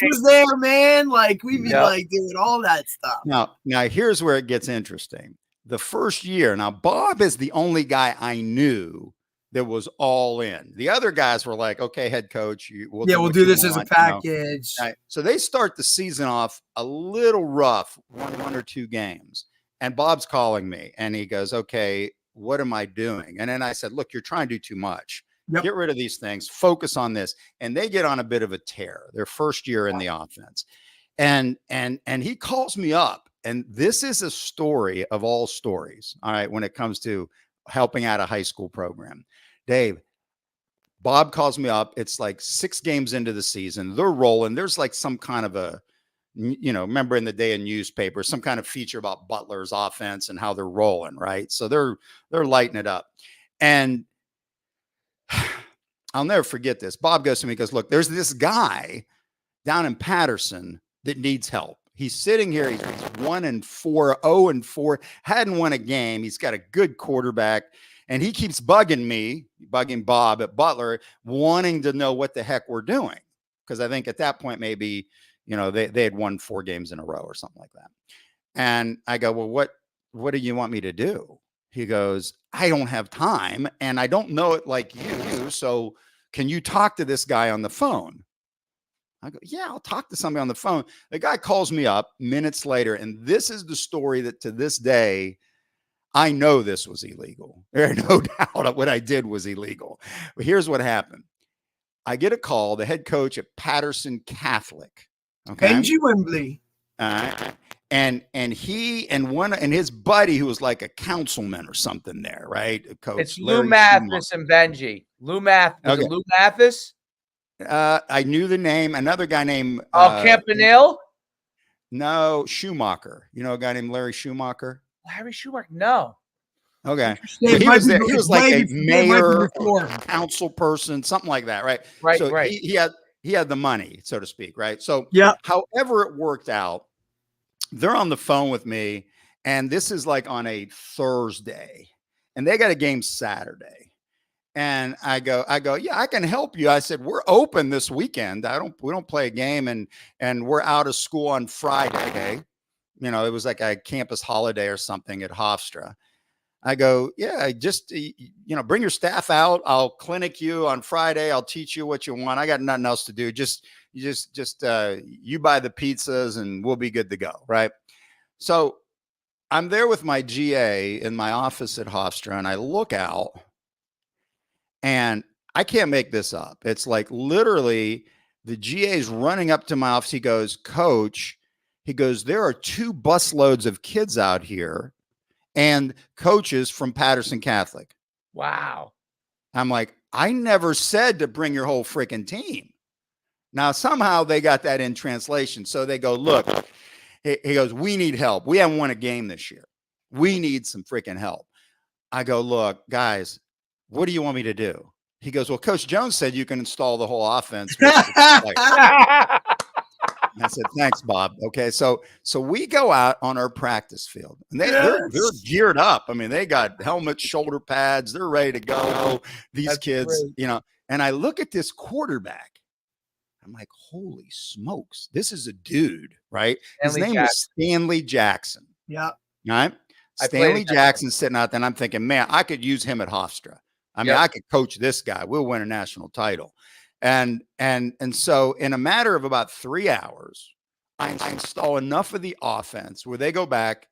was there, man. Like we'd be like doing all that stuff. Now here's where it gets interesting. The first year, now Bob is the only guy I knew that was all in. The other guys were like, "Okay, head coach, we'll do this as a package." So they start the season off a little rough, one or 2 games, and Bob's calling me, and he goes, "Okay, what am I doing?" And then I said, "Look, you're trying to do too much. Get rid of these things, focus on this." And they get on a bit of a tear, their first year in the offense. And he calls me up, and this is a story of all stories. All right. When it comes to helping out a high school program, Dave, Bob calls me up. It's like 6 games into the season. They're rolling. There's like some kind of a, remember in the day in newspapers, some kind of feature about Butler's offense and how they're rolling, right? So they're lighting it up. And I'll never forget this. Bob goes to me, he goes, "Look, there's this guy down in Patterson that needs help. He's sitting here. He's 1-4, 0-4, hadn't won a game. He's got a good quarterback. And he keeps bugging Bob at Butler, wanting to know what the heck we're doing." Because I think at that point, maybe, they had won 4 games in a row or something like that. And I go, "Well, what do you want me to do?" He goes, "I don't have time and I don't know it like you. So can you talk to this guy on the phone?" I go, "Yeah, I'll talk to somebody on the phone." The guy calls me up minutes later. And this is the story that to this day, I know this was illegal. There's no doubt what I did was illegal. But here's what happened. I get a call, the head coach at Patterson Catholic. Okay. Benji Wembley. And he and his buddy, who was like a councilman or something there, right? Coach. It's Lou Mathis and Benji. Lou Mathis. Lou Mathis? I knew the name. Another guy named Campanile? No, Schumacher. You know a guy named Larry Schumacher? Larry Schumacher? No. Okay. So he was there. He was like a mayor or council person, something like that, right? Right. He had the money, so to speak, right? So however it worked out, they're on the phone with me, and this is like on a Thursday, and they got a game Saturday. And I go, "Yeah, I can help you." I said, "We're open this weekend. We don't play a game, and we're out of school on Friday." It was like a campus holiday or something at Hofstra. I go, "Yeah, just, bring your staff out. I'll clinic you on Friday. I'll teach you what you want. I got nothing else to do. You buy the pizzas and we'll be good to go." Right. So I'm there with my GA in my office at Hofstra, and I look out, and I can't make this up. It's like literally the GA's running up to my office. He goes, "Coach," he goes, "there are 2 busloads of kids out here and coaches from Patterson Catholic." Wow. I'm like, "I never said to bring your whole freaking team." Now, somehow they got that in translation. So they go, "Look," he goes, "we need help. We haven't won a game this year. We need some freaking help." I go, "Look, guys, what do you want me to do?" He goes, well, Coach Jones said you can install the whole offense. I said, thanks, Bob. Okay, so we go out on our practice field, and they're geared up. I mean, they got helmets, shoulder pads, they're ready to go. These kids, great. you know. And I look at this quarterback. I'm like, holy smokes, this is a dude, right? His name was Stanley Jackson. Yeah. Right? Stanley Jackson sitting out there, and I'm thinking, man, I could use him at Hofstra. I mean, I could coach this guy. We'll win a national title. And so in a matter of about 3 hours, I install enough of the offense where they go back,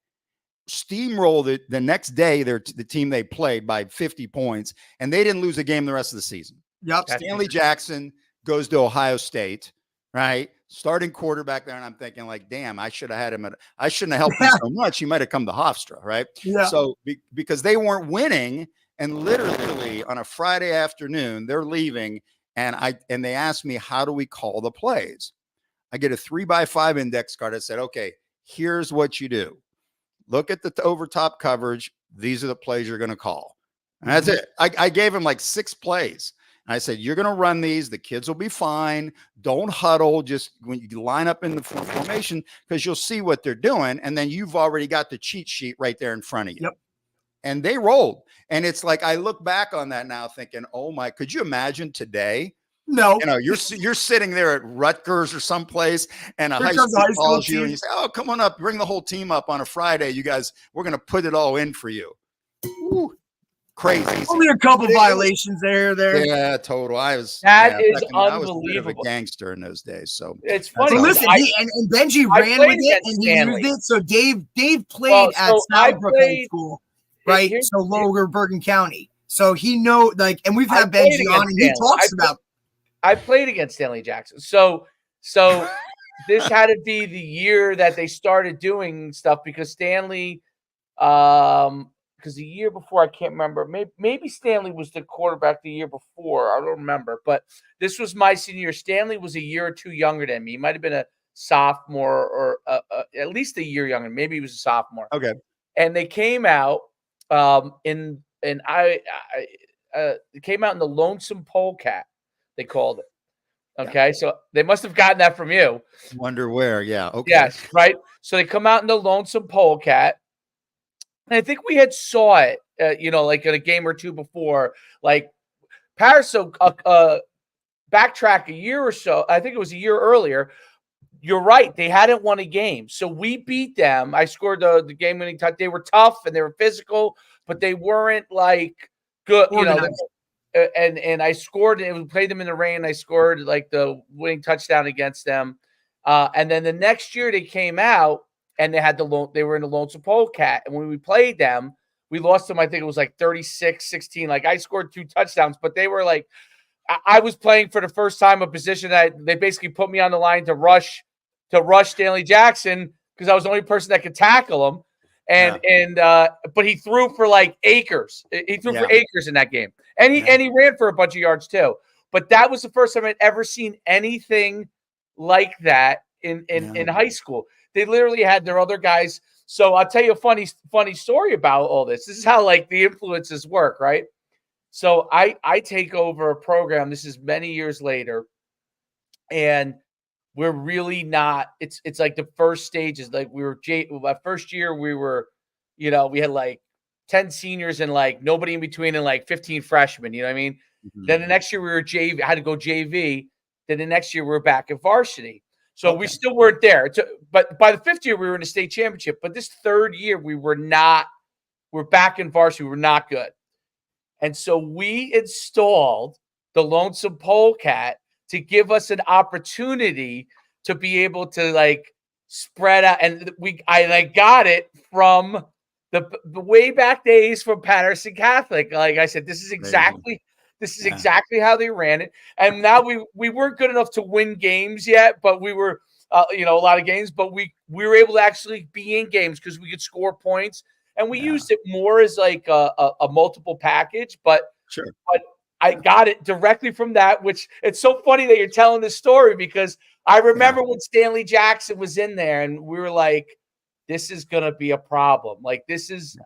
steamrolled it the next day, the team they played by 50 points, and they didn't lose a game the rest of the season. Yep. Stanley Jackson goes to Ohio State, right? Starting quarterback there. And I'm thinking like, damn, I should have had him. I shouldn't have helped him so much. He might've come to Hofstra, right? Yeah. So because they weren't winning, and literally on a Friday afternoon, they're leaving. And they asked me, how do we call the plays? I get a 3x5 index card. I said, okay, here's what you do. Look at the over top coverage. These are the plays you're going to call. And that's it. I gave him like 6 plays. And I said, you're going to run these. The kids will be fine. Don't huddle. Just when you line up in the formation, because you'll see what they're doing. And then you've already got the cheat sheet right there in front of you. Yep. And they rolled. And it's like, I look back on that now thinking, oh my, could you imagine today? No. You know, you're sitting there at Rutgers or someplace, and a high school calls you and you say, oh, come on up, bring the whole team up on a Friday. You guys, we're going to put it all in for you. Woo. Crazy. Only a couple violations there. Yeah, total. That is unbelievable. I was a bit of a gangster in those days. So it's funny. So listen, and Benji ran with it and he used it. So Dave played at Snowbrook High School, right? So Lower Bergen County. So he and we've had Benji on, and he talks about. I played against Stanley Jackson. So this had to be the year that they started doing stuff, because Stanley, because the year before, I can't remember. Maybe Stanley was the quarterback the year before. I don't remember. But this was my senior year. Stanley was a year or two younger than me. He might have been a sophomore, or at least a year younger. Maybe he was a sophomore. Okay. And they came out they came out in the Lonesome Polecat, they called it. Okay. Yeah. So they must have gotten that from you. Wonder where. Yeah. Okay. Yes. Right. So they come out in the Lonesome Polecat. And I think we had saw it, like in a game or two before, like Paris. So backtrack a year or so. I think it was a year earlier. You're right. They hadn't won a game. So we beat them. I scored the game-winning touchdown. They were tough and they were physical, but they weren't like good, and I scored, and we played them in the rain. I scored like the winning touchdown against them. And then the next year they came out, and they were in the Lonesome Polecat. And when we played them, we lost them. I think it was like 36-16. Like I scored 2 touchdowns, but they were like, I was playing for the first time a position that they basically put me on the line to rush Stanley Jackson, because I was the only person that could tackle him. But he threw for like acres. He threw for acres in that game. And he ran for a bunch of yards too. But that was the first time I'd ever seen anything like that in high school. They literally had their other guys. So I'll tell you a funny story about all this. This is how like the influences work, right? So I take over a program. This is many years later, and we're really not. It's like the first stages. Like my first year, we were, we had like 10 seniors and like nobody in between, and like 15 freshmen. You know what I mean? Mm-hmm. Then the next year we were JV. I had to go JV. Then the next year we were back in varsity. So we still weren't there. But by the 5th year, we were in a state championship. But this 3rd year, we were not. We're back in varsity. We were not good. And so we installed the Lonesome Polecat to give us an opportunity to be able to like spread out. And I got it from the way back days from Patterson Catholic. Like I said, this is exactly how they ran it. And now we weren't good enough to win games yet, but we were, a lot of games. But we were able to actually be in games because we could score points. And we used it more as like a multiple package, but I got it directly from that, which it's so funny that you're telling this story, because I remember when Stanley Jackson was in there and we were like, this is going to be a problem. Like this is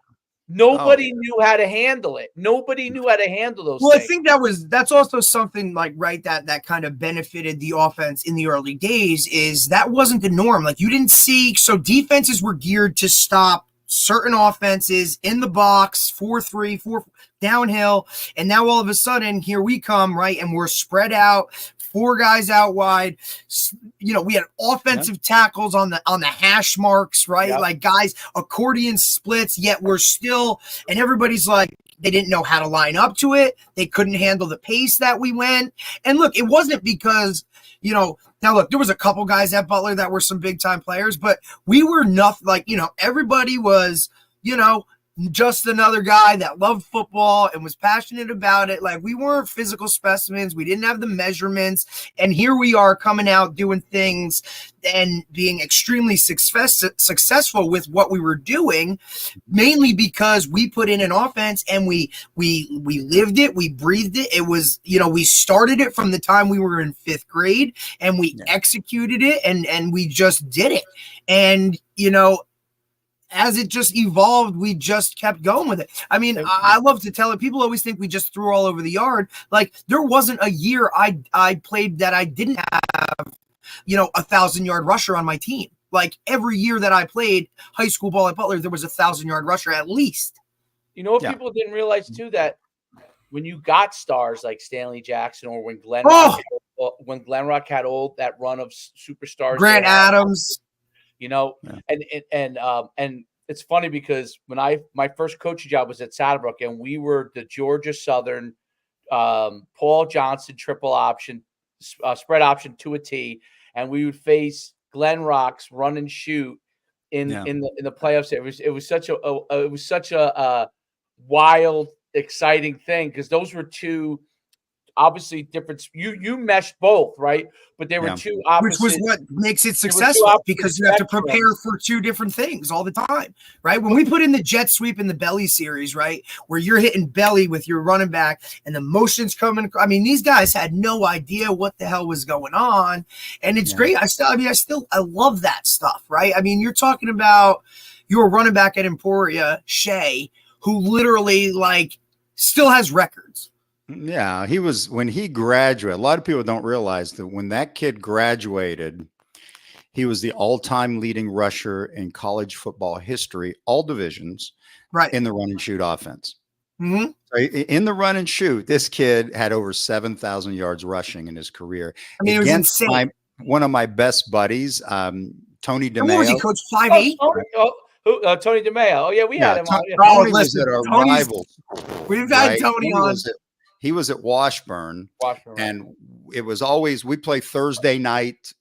Nobody knew how to handle it. Nobody knew how to handle those Well, things. I think that's also something like, right, that kind of benefited the offense in the early days, is that wasn't the norm. Like, you didn't see, so defenses were geared to stop certain offenses in the box, 4-3, 4 downhill, and now all of a sudden here we come, right, and we're spread out, 4 guys out wide. You know, we had offensive tackles on the hash marks, right? Like, guys, accordion splits, yet we're still, and everybody's like, they didn't know how to line up to it. They couldn't handle the pace that we went. And look, it wasn't because, you know, now look, there was a couple guys at Butler that were some big time players, but we were nothing, like, you know, everybody was, you know, just another guy that loved football and was passionate about it. Like, we weren't physical specimens. We didn't have the measurements. And here we are coming out doing things and being extremely successful with what we were doing, mainly because we put in an offense and we lived it, we breathed it. It was, you know, we started it from the time we were in 5th grade, and we executed it, and we just did it. And, you know, as it just evolved, we just kept going with it. I mean, I love to tell it. People always think we just threw all over the yard. Like, there wasn't a year I played that I didn't have, you know, 1,000-yard rusher on my team. Like, every year that I played high school ball at Butler, there was a 1,000-yard rusher at least. You know what people didn't realize too, that when you got stars like Stanley Jackson, or when Glenn Rock had all that run of superstars, Grant Adams, you know, and it's funny because when my first coaching job was at Saddlebrook, and we were the Georgia Southern Paul Johnson triple option, spread option to a T, and we would face Glen Rock's run and shoot in the playoffs. It was such a wild, exciting thing, because those were two obviously different. You meshed both, right? But there were two opposite, which was what makes it successful, because you have to prepare for 2 different things all the time, right? When we put in the jet sweep in the belly series, right, where you're hitting belly with your running back and the motion's coming, I mean, these guys had no idea what the hell was going on, and it's great. I love that stuff, right? I mean, you're talking about your running back at Emporia, Shea, who literally, like, still has records. Yeah, he was, when he graduated, a lot of people don't realize that when that kid graduated, he was the all-time leading rusher in college football history, all divisions, right, in the run and shoot offense. Mm-hmm. So in the run and shoot, this kid had over 7,000 yards rushing in his career. I mean, it was insane. One of my best buddies, Tony DeMeo. What was he, coach? 5'8"? Tony DeMeo. Oh yeah, we had him on. Tony was at our rival. We've had Tony on. He was at Washburn, and it was always, we play Thursday night,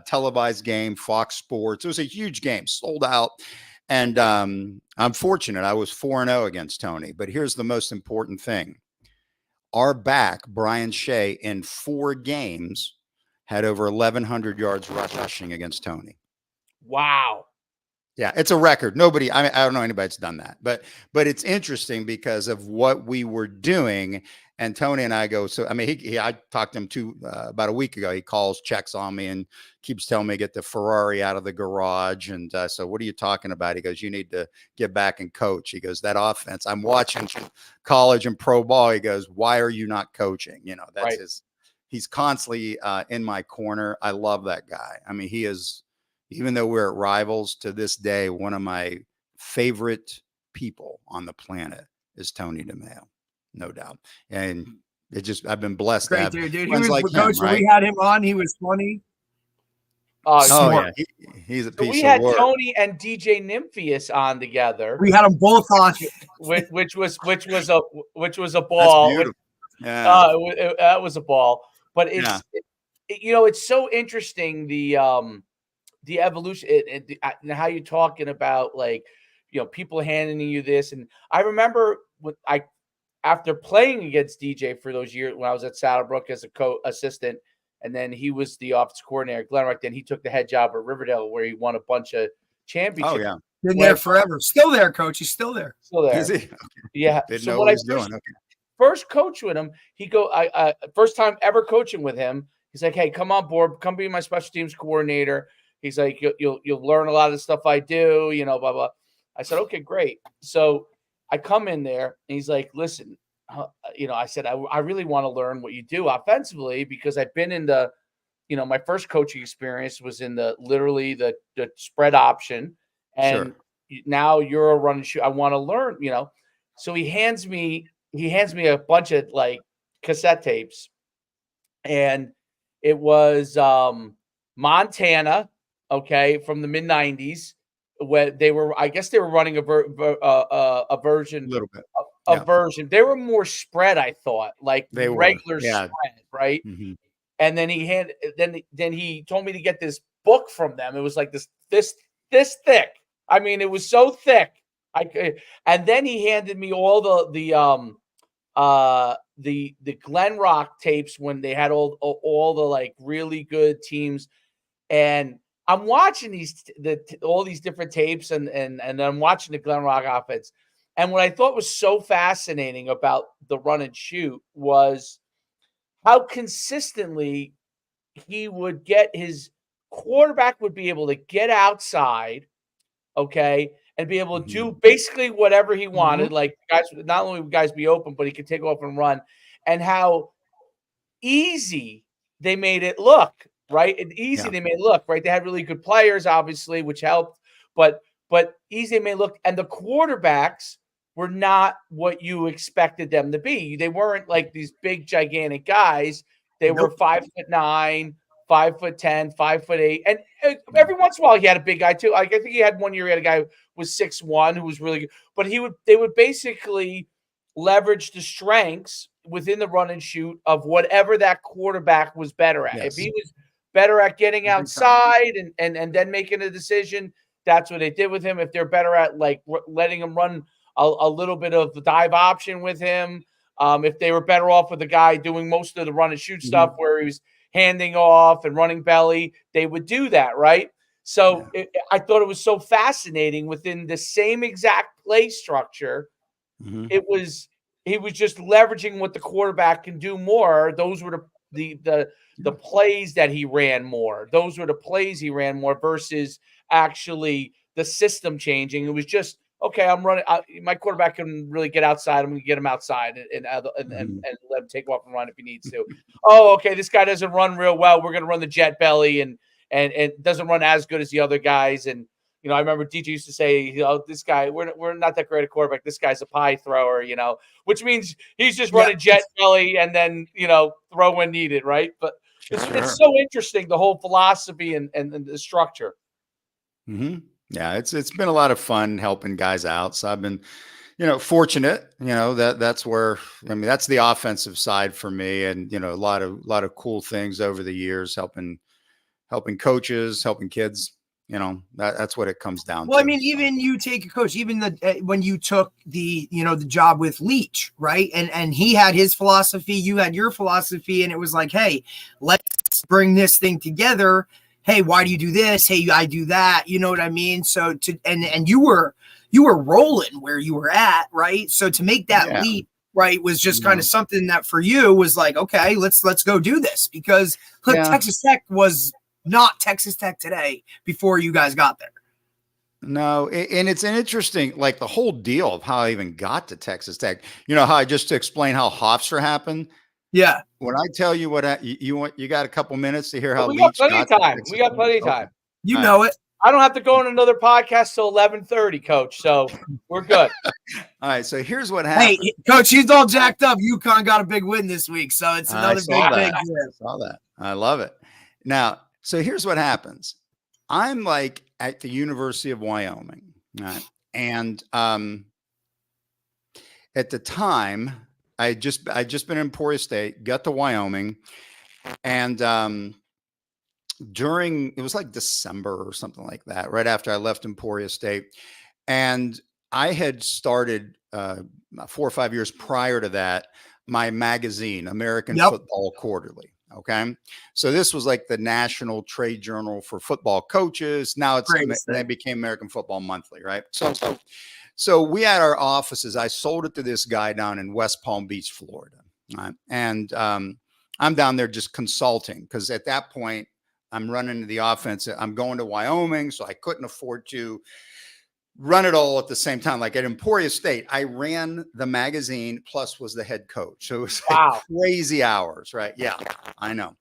televised game, Fox Sports. It was a huge game, sold out. And I'm fortunate. I was 4-0 against Tony. But here's the most important thing. Our back, Brian Shea, in 4 games, had over 1,100 yards rushing against Tony. Wow. Yeah, it's a record. Nobody, I don't know anybody that's done that, but it's interesting because of what we were doing. And Tony and I go, so, I mean, I talked to him about a week ago. He calls, checks on me, and keeps telling me to get the Ferrari out of the garage. And so what are you talking about? He goes, you need to get back and coach. He goes, that offense, I'm watching college and pro ball. He goes, why are you not coaching? You know, that's he's constantly in my corner. I love that guy. I mean, he is, even though we're rivals to this day, one of my favorite people on the planet is Tony DeMeo, no doubt. And it just, I've been blessed. Great dude. He was like coach when we had him on. He was funny. Yeah, he's a piece of work. We had Tony and DJ Nymphius on together. We had them both on, which was a ball. That's beautiful. Yeah, that was a ball. But it's it's so interesting, the evolution and how you're talking about, like, you know, people handing you this. And I remember after playing against DJ for those years when I was at Saddlebrook as a assistant, and then he was the office coordinator at Glenrock. Then he took the head job at Riverdale, where he won a bunch of championships. Oh yeah, been there forever. Still there, coach. He's still there. Still there. Is he? Okay. Yeah. Didn't know what he's doing. Okay. First coach with him, first time ever coaching with him. He's like, hey, come on board, come be my special teams coordinator. He's like, you'll learn a lot of the stuff I do, you know, blah, blah. I said, okay, great. So I come in there and he's like, listen, I said, I really want to learn what you do offensively because I've been in the, my first coaching experience was in literally the spread option. And Sure. now you're a run and shoot. I want to learn, So he hands me a bunch of like cassette tapes, and it was Montana, okay, from the mid '90s, where I guess they were running a A version little bit. a Yeah. version. They were more spread, I thought, like They were. regular Yeah. spread, right? Hmm. And then he told me to get this book from them. It was like this thick. I mean, it was so thick. And then he handed me all the Glen Rock tapes when they had all the like really good teams. And I'm watching all these different tapes, and I'm watching the Glen Rock offense. And what I thought was so fascinating about the run and shoot was how consistently he would get his quarterback would be able to get outside, okay, and be able to Hmm. do basically whatever he wanted. Mhm. Like guys, not only would guys be open, but he could take off and run, and how easy they made it look, right? And easy Yeah. they made it look, right? They had really good players, obviously, which helped, but easy they made it look, and the quarterbacks were not what you expected them to be. They weren't like these big, gigantic guys. They were Nope. 5'9", 5'10", 5'8", and Yeah. every once in a while he had a big guy too. Like I think he had one year he had a guy who was 6'1" who was really good, but they would basically leverage the strengths within the run and shoot of whatever that quarterback was better at. If Yes. he was better at getting Every time. outside and then making a decision, that's what they did with him. If they're better at like letting him run a little bit of the dive option with him, if they were better off with the guy doing most of the run and shoot stuff Hmm. where he was handing off and running belly, they would do that, right? So Yeah. I thought it was so fascinating within the same exact play structure. Hmm. It was he was just leveraging what the quarterback can do more. Those were the plays that he ran more. Those were the plays he ran more versus actually the system changing. It was just okay. I'm running. My quarterback can really get outside. I'm going to get him outside Hmm. and let him take off and run if he needs to. Oh, okay. This guy doesn't run real well. We're going to run the jet belly and doesn't run as good as the other guys. And I remember DJ used to say, this guy, we're not that great a quarterback. This guy's a pie thrower, which means he's just Yeah. running jet belly and then, throw when needed, right? But it's Sure. so interesting, the whole philosophy and the structure. Hmm. Yeah, it's been a lot of fun helping guys out. So I've been, fortunate, that's where, I mean, that's the offensive side for me. And, a lot of cool things over the years, helping coaches, helping kids, that's what it comes down Well, I to. mean, even you take a coach, even when you took the job with Leach, right? And he had his philosophy, you had your philosophy, and it was like, hey, let's bring this thing together. Hey, why do you do this? Hey, I do that. You know what I mean? So and you were rolling where you were at, right? So to make that Yeah. leap, right, was just kind of something that for you was like, okay, let's go do this, because look, Yeah. Texas Tech was not Texas Tech today before you guys got there. No, and it's an interesting, like the whole deal of how I even got to Texas Tech. You know how I just to explain how Hofstra happened. Yeah. When I tell you what you want, you got a couple minutes to hear how We got Leach plenty got of to time. Texas We got Tech? plenty of Okay. time. You All know it. I don't have to go on another podcast till 11:30, Coach. So we're good. All right. So here's what Hey, happened. Coach, he's all jacked up. UConn got a big win this week, so it's I another saw big that. win. Saw that. I love it. Now, so here's what happens. I'm like at the University of Wyoming, right? And at the time, I just been in Emporia State, got to Wyoming, and it was like December or something like that, right after I left Emporia State, and I had started 4 or 5 years prior to that my magazine, American Yep. Football Quarterly. Okay, so this was like the national trade journal for football coaches. Now Greatest they thing. became American Football Monthly, right? So we had our offices. I sold it to this guy down in West Palm Beach, Florida, right? And I'm down there just consulting because at that point I'm running the offense. I'm going to Wyoming, so I couldn't afford to run it all at the same time. Like at Emporia State, I ran the magazine plus was the head coach. So it was like crazy hours, right? Yeah, I know.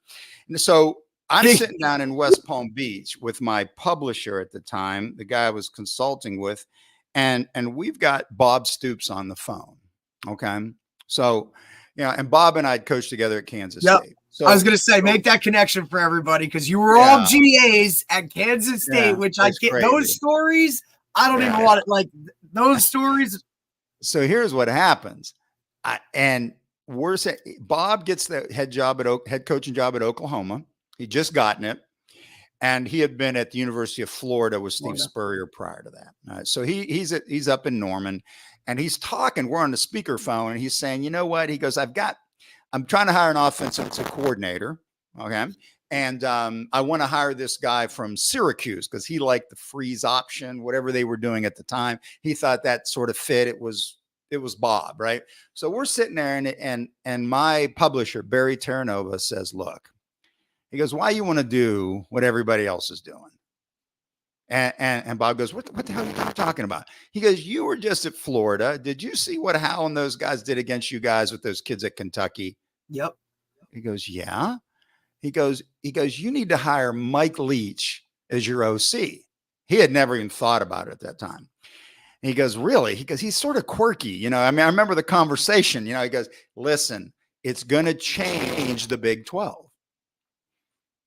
And so I'm sitting down in West Palm Beach with my publisher at the time, the guy I was consulting with, and we've got Bob Stoops on the phone. Okay. So, and Bob and I had coached together at Kansas State. So I was going to say, make that connection for everybody, because you were all GAs at Kansas State, which I get crazy. Those stories. I don't even want it, like those stories. So here's what happens. And we're saying Bob gets the head coaching job at Oklahoma. He just gotten it. And he had been at the University of Florida with Steve Spurrier prior to that. So he's up in Norman, and he's talking. We're on the speakerphone, and he's saying, you know what? He goes, I'm trying to hire an offensive coordinator. Okay. And I want to hire this guy from Syracuse because he liked the freeze option, whatever they were doing at the time. He thought that sort of fit. It was Bob, right? So we're sitting there, and my publisher, Barry Terranova, says, look, he goes, why you want to do what everybody else is doing? And Bob goes, what the hell are you talking about? He goes, you were just at Florida. Did you see what Hal and those guys did against you guys with those kids at Kentucky? Yep. He goes, yeah. He goes, you need to hire Mike Leach as your OC. He had never even thought about it at that time. And he goes, really? He goes, he's sort of quirky. I remember the conversation, he goes, listen, it's going to change the Big 12.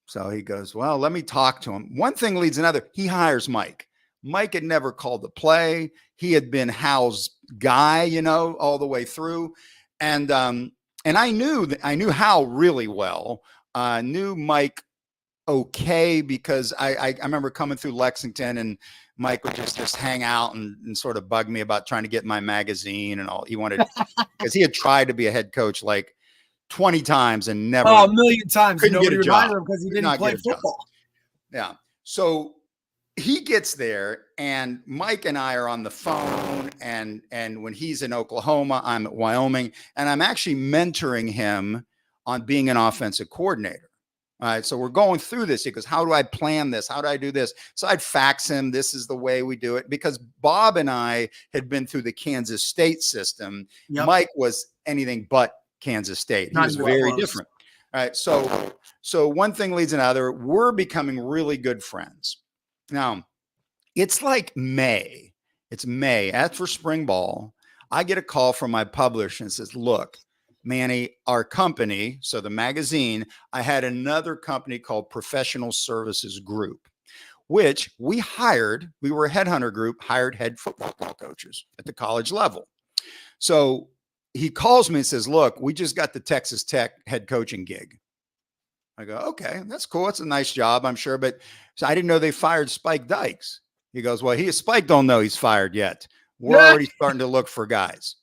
So he goes, well, let me talk to him. One thing leads another. He hires Mike. Mike had never called the play. He had been Hal's guy, all the way through. And I knew Hal really well. Knew Mike okay because I remember coming through Lexington, and Mike would just hang out and sort of bug me about trying to get my magazine and all. He wanted, because he had tried to be a head coach like 20 times and never. Oh, a million times. Couldn't get a job because he didn't play football. Yeah. So he gets there, and Mike and I are on the phone, and when he's in Oklahoma, I'm at Wyoming, and I'm actually mentoring him on being an offensive coordinator. All right. So we're going through this. He goes, how do I plan this? How do I do this? So I'd fax him. This is the way we do it, because Bob and I had been through the Kansas State system. Yep. Mike was anything but Kansas State. He was very different. All right. So one thing leads another. We're becoming really good friends. Now it's like May. It's May. As for spring ball, I get a call from my publisher and says, look, Manny, our company, so the magazine, I had another company called Professional Services Group, which we were a headhunter group, hired head football coaches at the college level. So he calls me and says, look, we just got the Texas Tech head coaching gig. I go, okay, that's cool. It's a nice job, I'm sure. But so I didn't know they fired Spike Dykes. He goes, well, Spike don't know he's fired yet. We're already starting to look for guys.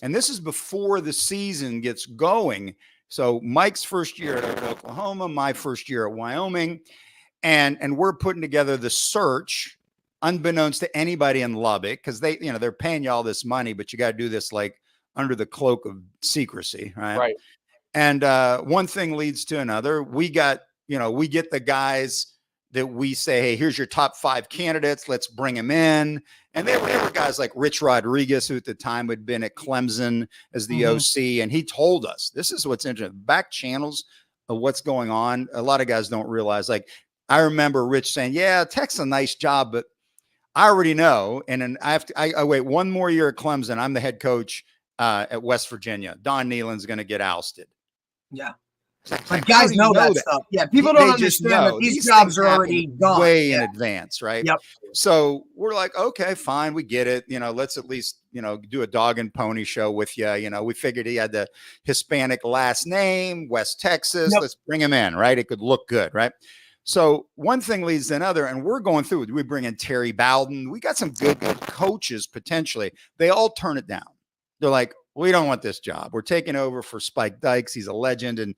And this is before the season gets going. So Mike's first year at Oklahoma, my first year at Wyoming, and we're putting together the search, unbeknownst to anybody in Lubbock, because they're paying you all this money, but you got to do this like under the cloak of secrecy, right? Right. And one thing leads to another. We get the guys that we say, hey, here's your top 5 candidates. Let's bring them in. And there were guys like Rich Rodriguez, who at the time had been at Clemson as the OC. And he told us, this is what's interesting, back channels of what's going on. A lot of guys don't realize, like, I remember Rich saying, yeah, Tech's a nice job, but I already know. And then I wait one more year at Clemson. I'm the head coach at West Virginia. Don Nealon's going to get ousted. Yeah. Like guys know that stuff. Yeah, people don't understand that these jobs are already gone way in advance, right? Yep. So we're like, okay, fine, we get it. Let's at least do a dog and pony show with you. We figured he had the Hispanic last name, West Texas. Yep. Let's bring him in, right? It could look good, right? So one thing leads to another, and we're going through it. We bring in Terry Bowden. We got some good coaches potentially. They all turn it down. They're like, we don't want this job. We're taking over for Spike Dykes. He's a legend. And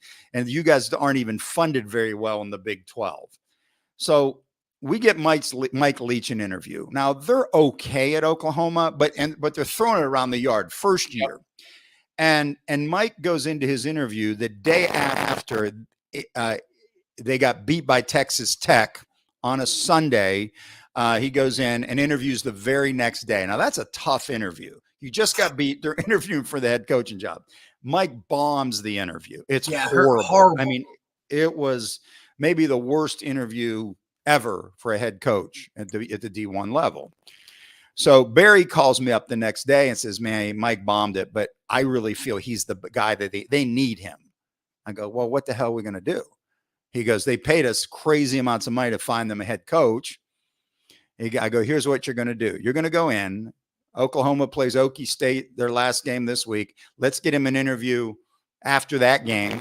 you guys aren't even funded very well in the Big 12. So we get Mike Leach an interview. Now they're okay at Oklahoma, but they're throwing it around the yard first year. And Mike goes into his interview the day after they got beat by Texas Tech on a Sunday. He goes in and interviews the very next day. Now that's a tough interview. You just got beat. They're interviewing for the head coaching job. Mike bombs the interview. It's horrible. I mean, it was maybe the worst interview ever for a head coach at the D1 level. So Barry calls me up the next day and says, man, Mike bombed it, but I really feel he's the guy that they need him. I go, well, what the hell are we going to do? He goes, they paid us crazy amounts of money to find them a head coach. I go, here's what you're going to do. You're going to go in. Oklahoma plays Okie State, their last game this week. Let's get him an interview after that game.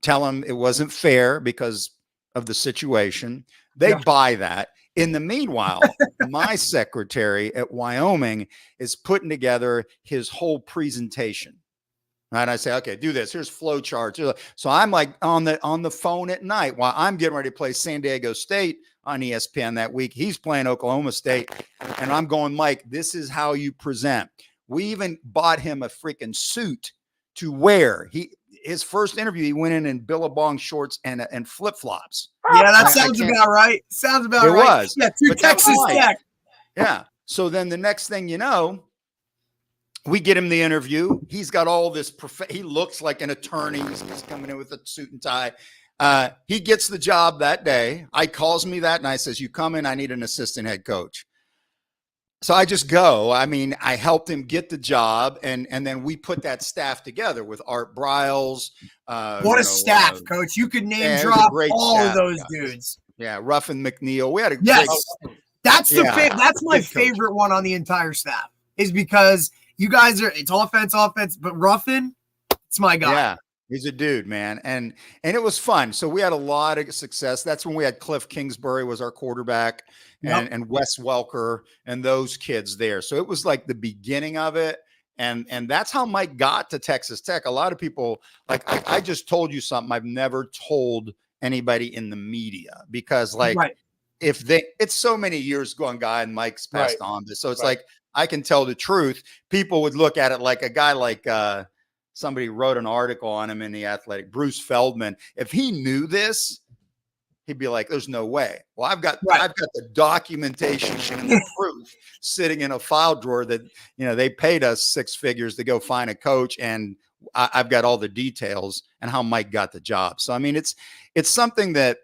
Tell him it wasn't fair because of the situation. They buy that. In the meanwhile, my secretary at Wyoming is putting together his whole presentation. Right? I say, okay, do this. Here's flow charts. So I'm like on the phone at night while I'm getting ready to play San Diego State on ESPN that week. He's playing Oklahoma State. And I'm going, Mike, this is how you present. We even bought him a freaking suit to wear. His first interview, he went in Billabong shorts and flip-flops. Yeah, that sounds about right. Sounds about right. It was. Yeah, to Texas Tech. Yeah. So then the next thing you know, we get him the interview. He's got all this. He looks like an attorney. He's coming in with a suit and tie. He gets the job that day. I calls me that night, says, you come in, I need an assistant head coach. So I just go. I mean, I helped him get the job, and then we put that staff together with Art Briles. What a staff, Coach! You could name drop all of those dudes. Yeah, Ruffin McNeil. We had a that's my favorite one on the entire staff, is because you guys it's offense, but Ruffin, it's my guy. Yeah. He's a dude, man. And it was fun. So we had a lot of success. That's when we had Cliff Kingsbury was our quarterback, and Wes Welker and those kids there. So it was like the beginning of it. And that's how Mike got to Texas Tech. A lot of people, like, I just told you something I've never told anybody in the media, because it's so many years gone by and Mike's passed on this. So it's like, I can tell the truth. People would look at it like a guy like, somebody wrote an article on him in The Athletic, Bruce Feldman. If he knew this, he'd be like, there's no way. Well, I've got the documentation and the proof sitting in a file drawer that, they paid us 6 figures to go find a coach. And I've got all the details and how Mike got the job. So, I mean, it's something that,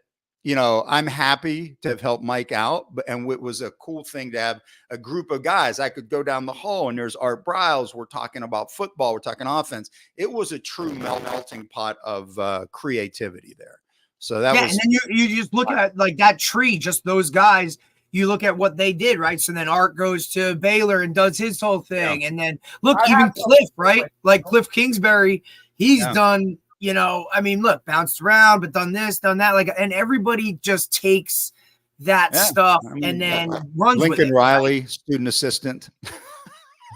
I'm happy to have helped Mike out, and it was a cool thing to have a group of guys. I could go down the hall and there's Art Briles. We're talking about football. We're talking offense. It was a true melting pot of creativity there. So that was. And then you just look at like that tree, just those guys. You look at what they did, right? So then Art goes to Baylor and does his whole thing. Yeah. And then look, even Cliff, right? Like Cliff Kingsbury, he's done. Look, bounced around, but done this, done that. And everybody just takes that stuff and then runs with it. Lincoln Riley, student assistant.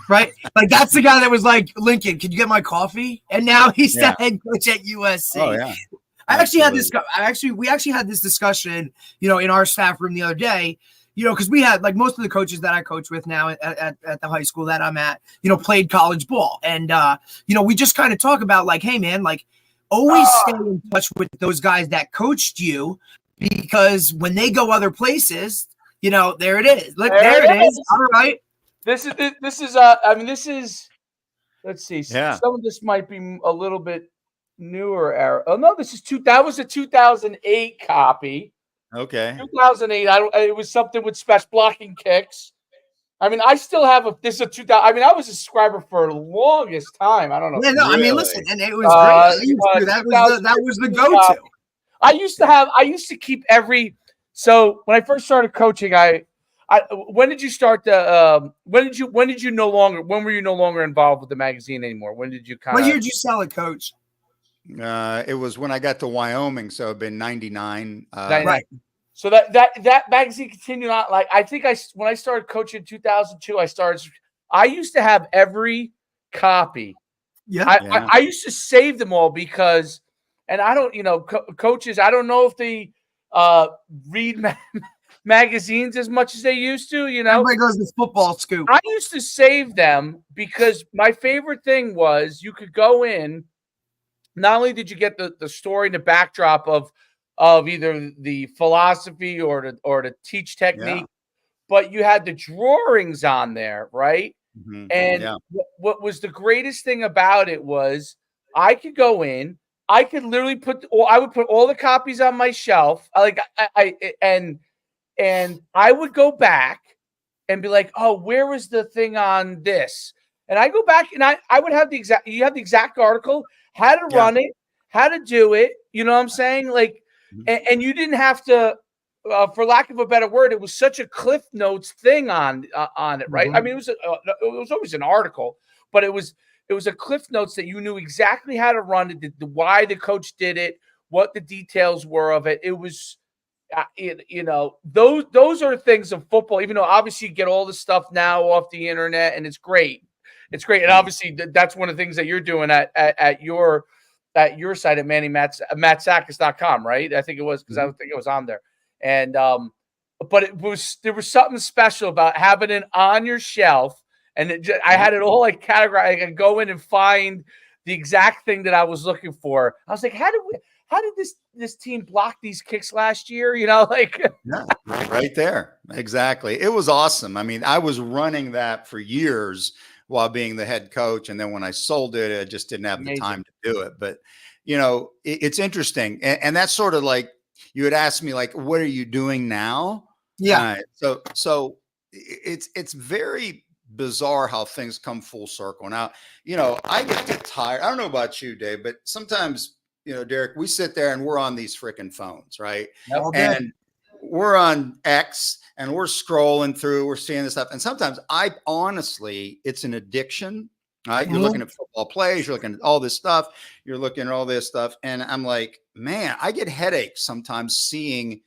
Right? Like, that's the guy that was like, Lincoln, can you get my coffee? And now he's the head coach at USC. Oh, yeah. We actually had this discussion, in our staff room the other day, because we had, like, most of the coaches that I coach with now at the high school that I'm at, played college ball. And, we just kind of talk about, like, hey, man, like, always stay in touch with those guys that coached you, because when they go other places, there it is. Look, there it is. All right. This is, let's see. Yeah. Some of this might be a little bit newer era. Oh no, that was a 2008 copy. Okay. 2008. It was something with special blocking kicks. I still have this is a 2000. I was a subscriber for the longest time. I don't know. Yeah, no, really. Listen, and it was great. That was the go-to. I used to keep every. So when I first started coaching, when did you start when were you no longer involved with the magazine anymore? When did you What year did you sell it, Coach? It was when I got to Wyoming, so it'd been 99. Right. So that magazine continued on. Like, I think when I started coaching in 2002, I used to have every copy. Yeah. I used to save them all because, and I don't, coaches, I don't know if they read magazines as much as they used to, Everybody goes to Football Scoop. I used to save them because my favorite thing was you could go in, not only did you get the story and the backdrop of either the philosophy or the teach technique, but you had the drawings on there, right? Mhm. And Yeah. what was the greatest thing about it was I could go in, I could literally I would put all the copies on my shelf. And I would go back and be like, oh, where was the thing on this? And I go back and I would have you have the exact article, how to Yeah. run it, how to do it. You know what I'm saying? Like, and you didn't have to, for lack of a better word, it was such a Cliff Notes thing on it, right? I mean, it was always an article, but it was a Cliff Notes that you knew exactly how to run it, why the coach did it, what the details were of it. It was those are things of football, even though obviously you get all the stuff now off the internet and it's great. And obviously that's one of the things that you're doing at your site at Matsakis.com, right? I think it was, because I don't think it was on there. And but there was something special about having it on your shelf, and I had it all like categorized. I could go in and find the exact thing that I was looking for. I was like, how did this team block these kicks last year? Like Yeah, right there. Exactly. It was awesome. I mean, I was running that for years while being the head coach. And then when I sold it, I just didn't have the time to do it. But, it's interesting. And that's sort of like, you had asked me, like, what are you doing now? Yeah. So it's very bizarre how things come full circle. Now, I get tired. I don't know about you, Dave, but sometimes, Derek, we sit there and we're on these freaking phones, right? All day. And we're on X and we're scrolling through, we're seeing this stuff. And sometimes honestly, it's an addiction, right? You're looking at football plays, you're looking at all this stuff, you're looking at all this stuff. And I'm like, man, I get headaches sometimes seeing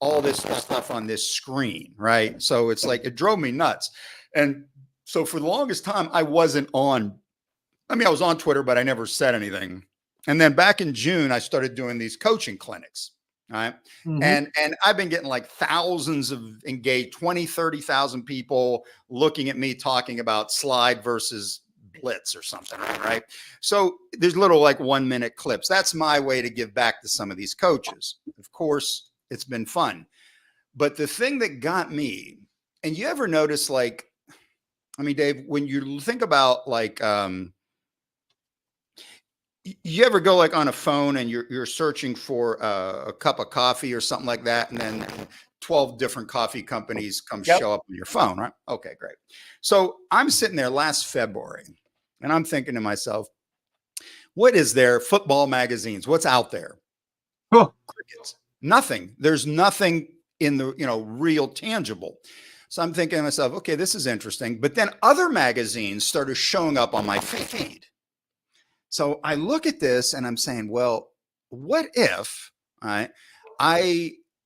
all this stuff on this screen, right? So it's like, it drove me nuts. And so for the longest time, I was on Twitter, but I never said anything. And then back in June, I started doing these coaching clinics. Right. And I've been getting like thousands of engaged, 20, 30,000 people looking at me talking about slide versus blitz or something. Right. So there's little like 1-minute clips. That's my way to give back to some of these coaches. Of course, it's been fun. But the thing that got me, and you ever notice, like, I mean, Dave, when you think about like, you ever go like on a phone and you're searching for a cup of coffee or something like that, and then 12 different coffee companies show up on your phone, right? Okay, great. So I'm sitting there last February and I'm thinking to myself, what is there? Football magazines, what's out there? Crickets. Nothing. There's nothing in the, real tangible. So I'm thinking to myself, okay, this is interesting. But then other magazines started showing up on my feed. So I look at this and I'm saying, well, what if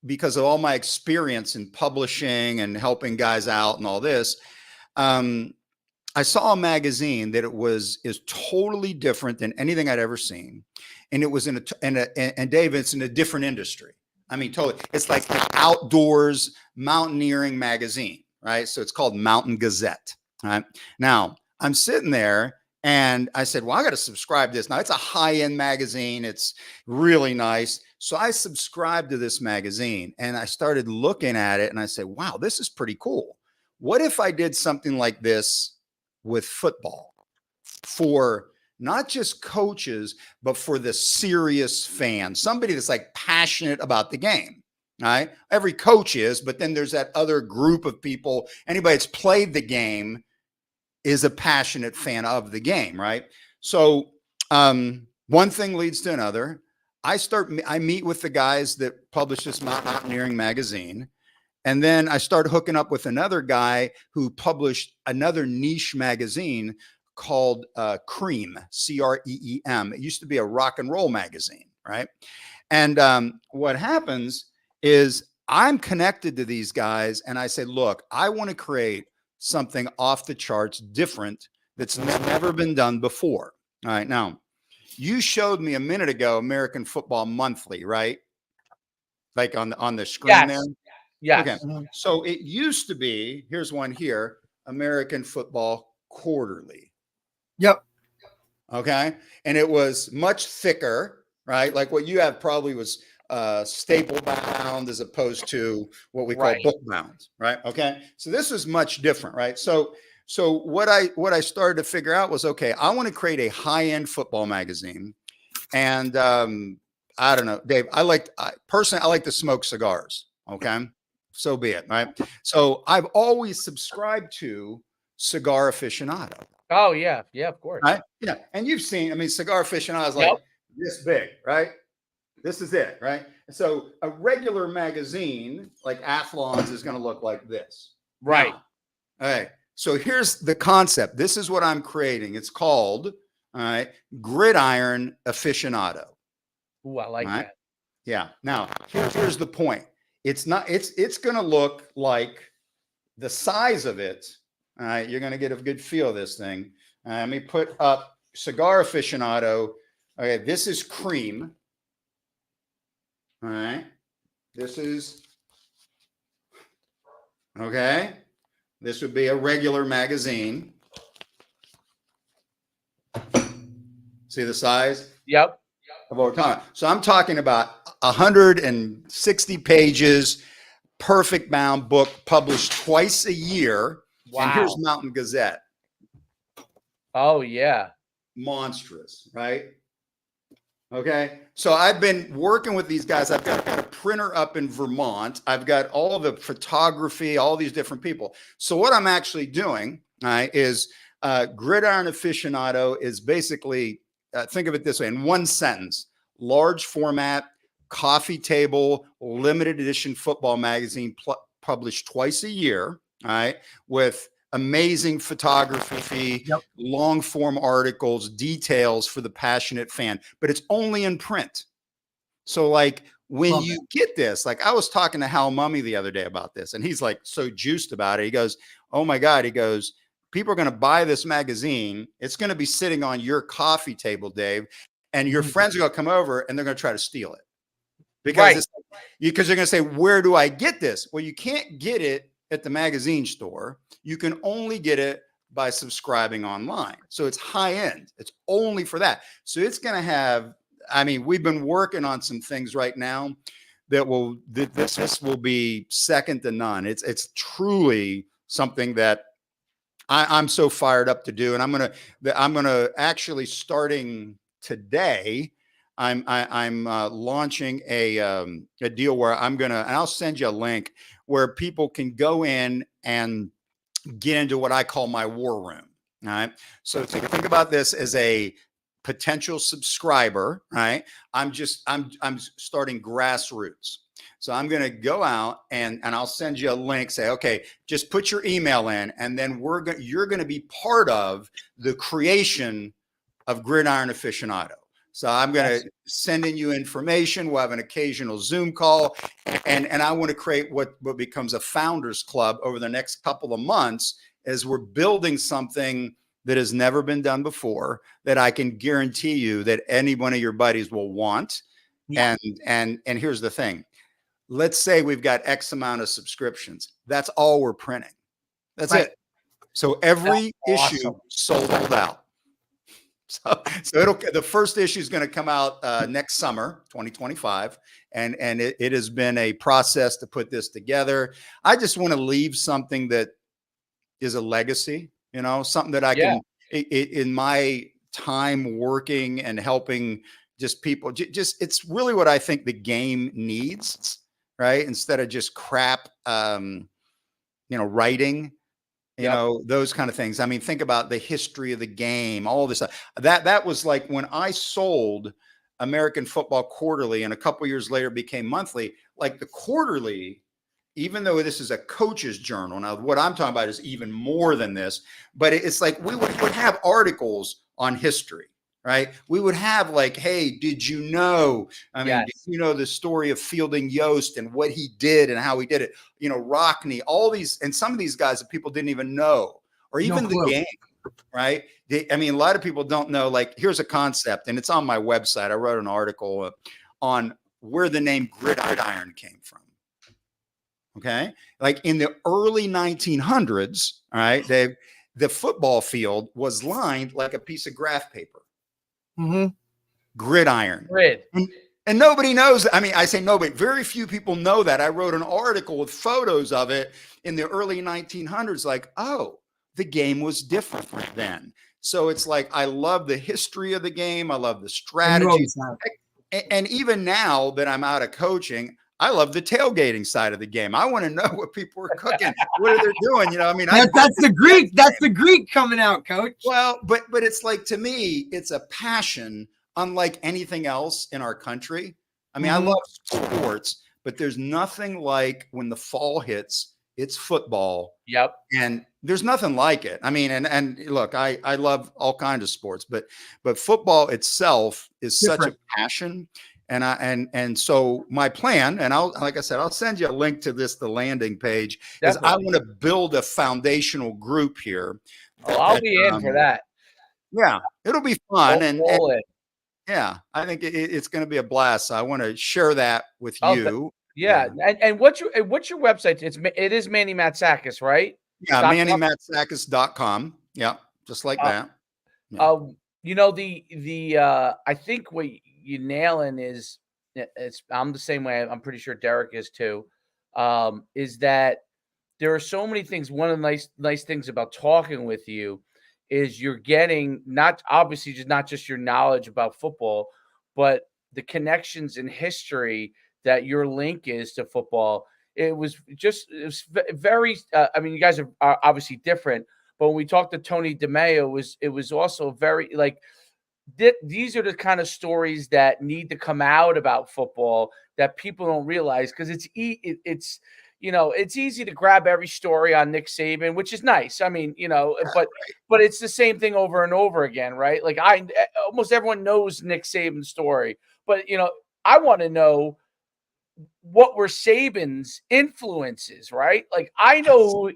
because of all my experience in publishing and helping guys out and all this, I saw a magazine that is totally different than anything I'd ever seen. And it was and Dave, it's in a different industry. I mean, totally. It's like an outdoors mountaineering magazine, right? So it's called Mountain Gazette. Right now, I'm sitting there. And I said, well, I got to subscribe to this. Now, it's a high-end magazine. It's really nice. So I subscribed to this magazine and I started looking at it and I said, wow, this is pretty cool. What if I did something like this with football for not just coaches, but for the serious fan, somebody that's like passionate about the game, right? Every coach is, but then there's that other group of people, anybody that's played the game is a passionate fan of the game, right? So one thing leads to another. I meet with the guys that publish this mountaineering magazine. And then I started hooking up with another guy who published another niche magazine called Cream, CREEM. It used to be a rock and roll magazine, right? And what happens is I'm connected to these guys and I say, look, I want to create something off the charts different that's never been done before. All right. Now, you showed me a minute ago American Football Monthly, right? Like on the screen there. Yes. Okay. So it used to be, here's one here, American Football Quarterly. Yep. Okay. And it was much thicker, right? Like what you have probably was staple bound as opposed to what we call Right. book bound, right? Okay, so this is much different, right? So what I started to figure out was, okay, I want to create a high-end football magazine, and I don't know, Dave, personally I like to smoke cigars. Okay, so be it, right? So I've always subscribed to Cigar Aficionado. Oh yeah, yeah, of course. Right? Yeah, and you've seen, I mean, Cigar Aficionado is Yep. like this big, right? This is it, right? So a regular magazine like Athlon's is going to look like this. Right. Now, all right. So here's the concept. This is what I'm creating. It's called, all right, Gridiron Aficionado. Ooh, I like that. Yeah. Now, here's the point. It's going to look like the size of it. All right. You're going to get a good feel of this thing. Let me put up Cigar Aficionado. Okay. This is cream. All right. This is, okay. This would be a regular magazine. See the size? Yep. Of what we're talking. So I'm talking about 160 pages, perfect bound book, published twice a year. Wow. And here's Mountain Gazette. Oh yeah. Monstrous, right? Okay. So I've been working with these guys. I've got a printer up in Vermont. I've got all the photography, all these different people. So what I'm actually doing is Gridiron Aficionado is basically, think of it this way, in one sentence: large format, coffee table, limited edition football magazine published twice a year, all right, with amazing photography, Yep. long form articles, details for the passionate fan, but it's only in print. So like when you get this, like I was talking to Hal Mummy the other day about this, and he's like so juiced about it. He goes, oh my God, he goes, people are going to buy this magazine. It's going to be sitting on your coffee table, Dave, and your friends are going to come over and they're going to try to steal it. Because because they're going to say, where do I get this? Well, you can't get it at the magazine store. You can only get it by subscribing online. So it's high end. It's only for that. So it's going to have, I mean, we've been working on some things right now that will, this will be second to none. It's truly something that I'm so fired up to do. And I'm going to actually, starting today, I'm launching a deal where I'm going to, and I'll send you a link where people can go in and get into what I call my war room. All right. So think about this as a potential subscriber, right? I'm starting grassroots. So I'm going to go out and I'll send you a link, say, okay, just put your email in, and then you're going to be part of the creation of Gridiron Aficionado. So I'm going to send in you information. We'll have an occasional Zoom call, and I want to create what becomes a founders club over the next couple of months as we're building something that has never been done before, that I can guarantee you that any one of your buddies will want. Yeah. And here's the thing. Let's say we've got X amount of subscriptions. That's all we're printing. That's it. So every issue sold out. So the first issue is going to come out next summer, 2025. And it has been a process to put this together. I just want to leave something that is a legacy, you know, something that I can, in my time working and helping just people, it's really what I think the game needs, right? Instead of just crap, writing, you know, those kind of things. I mean, think about the history of the game, all this stuff. That was like when I sold American Football Quarterly, and a couple of years later became monthly. Like the Quarterly, even though this is a coach's journal, now what I'm talking about is even more than this, but it's like we would have articles on history, right? We would have like, hey, did you know? I mean, did you know the story of Fielding Yost and what he did and how he did it? You know, Rockney, all these, and some of these guys that people didn't even know, or even the game, right? I mean, a lot of people don't know, like, here's a concept, and it's on my website. I wrote an article on where the name gridiron came from. Okay. Like in the early 1900s, all right, Dave, the football field was lined like a piece of graph paper. Mm-hmm. Gridiron. Grid. And nobody knows. I mean, I say nobody, very few people know that. I wrote an article with photos of it in the early 1900s, like, oh, the game was different then. So it's like, I love the history of the game. I love the strategies. And even now that I'm out of coaching, I love the tailgating side of the game. I want to know what people are cooking. What are they doing? You know, I mean, that's the Greek. That's the Greek coming out, coach. Well, but it's like, to me, it's a passion unlike anything else in our country. I mean, I love sports, but there's nothing like when the fall hits, it's football. Yep. And there's nothing like it. I mean, and look, I love all kinds of sports, but football itself is such a passion. And so my plan, and like I said, I'll send you a link to the landing page, is I want to build a foundational group here. I'll be in for that. Yeah, it'll be fun. And yeah, I think it's going to be a blast. So I want to share that with you. Yeah. And what's your website? It is Manny Matsakis, right? Yeah, MannyMatsakis.com. Yeah, just like that. Yeah. You know, I think what you nailing is, I'm the same way. I'm pretty sure Derek is too. Is that there are so many things. One of the nice things about talking with you is you're getting not just your knowledge about football, but the connections in history that your link is to football. It was very, I mean, you guys are obviously different, but when we talked to Tony DeMeo, it was also very like, these are the kind of stories that need to come out about football that people don't realize, because it's easy to grab every story on Nick Saban, which is nice. I mean, but it's the same thing over and over again, right? Like almost everyone knows Nick Saban's story, but I want to know what were Saban's influences, right? Like I know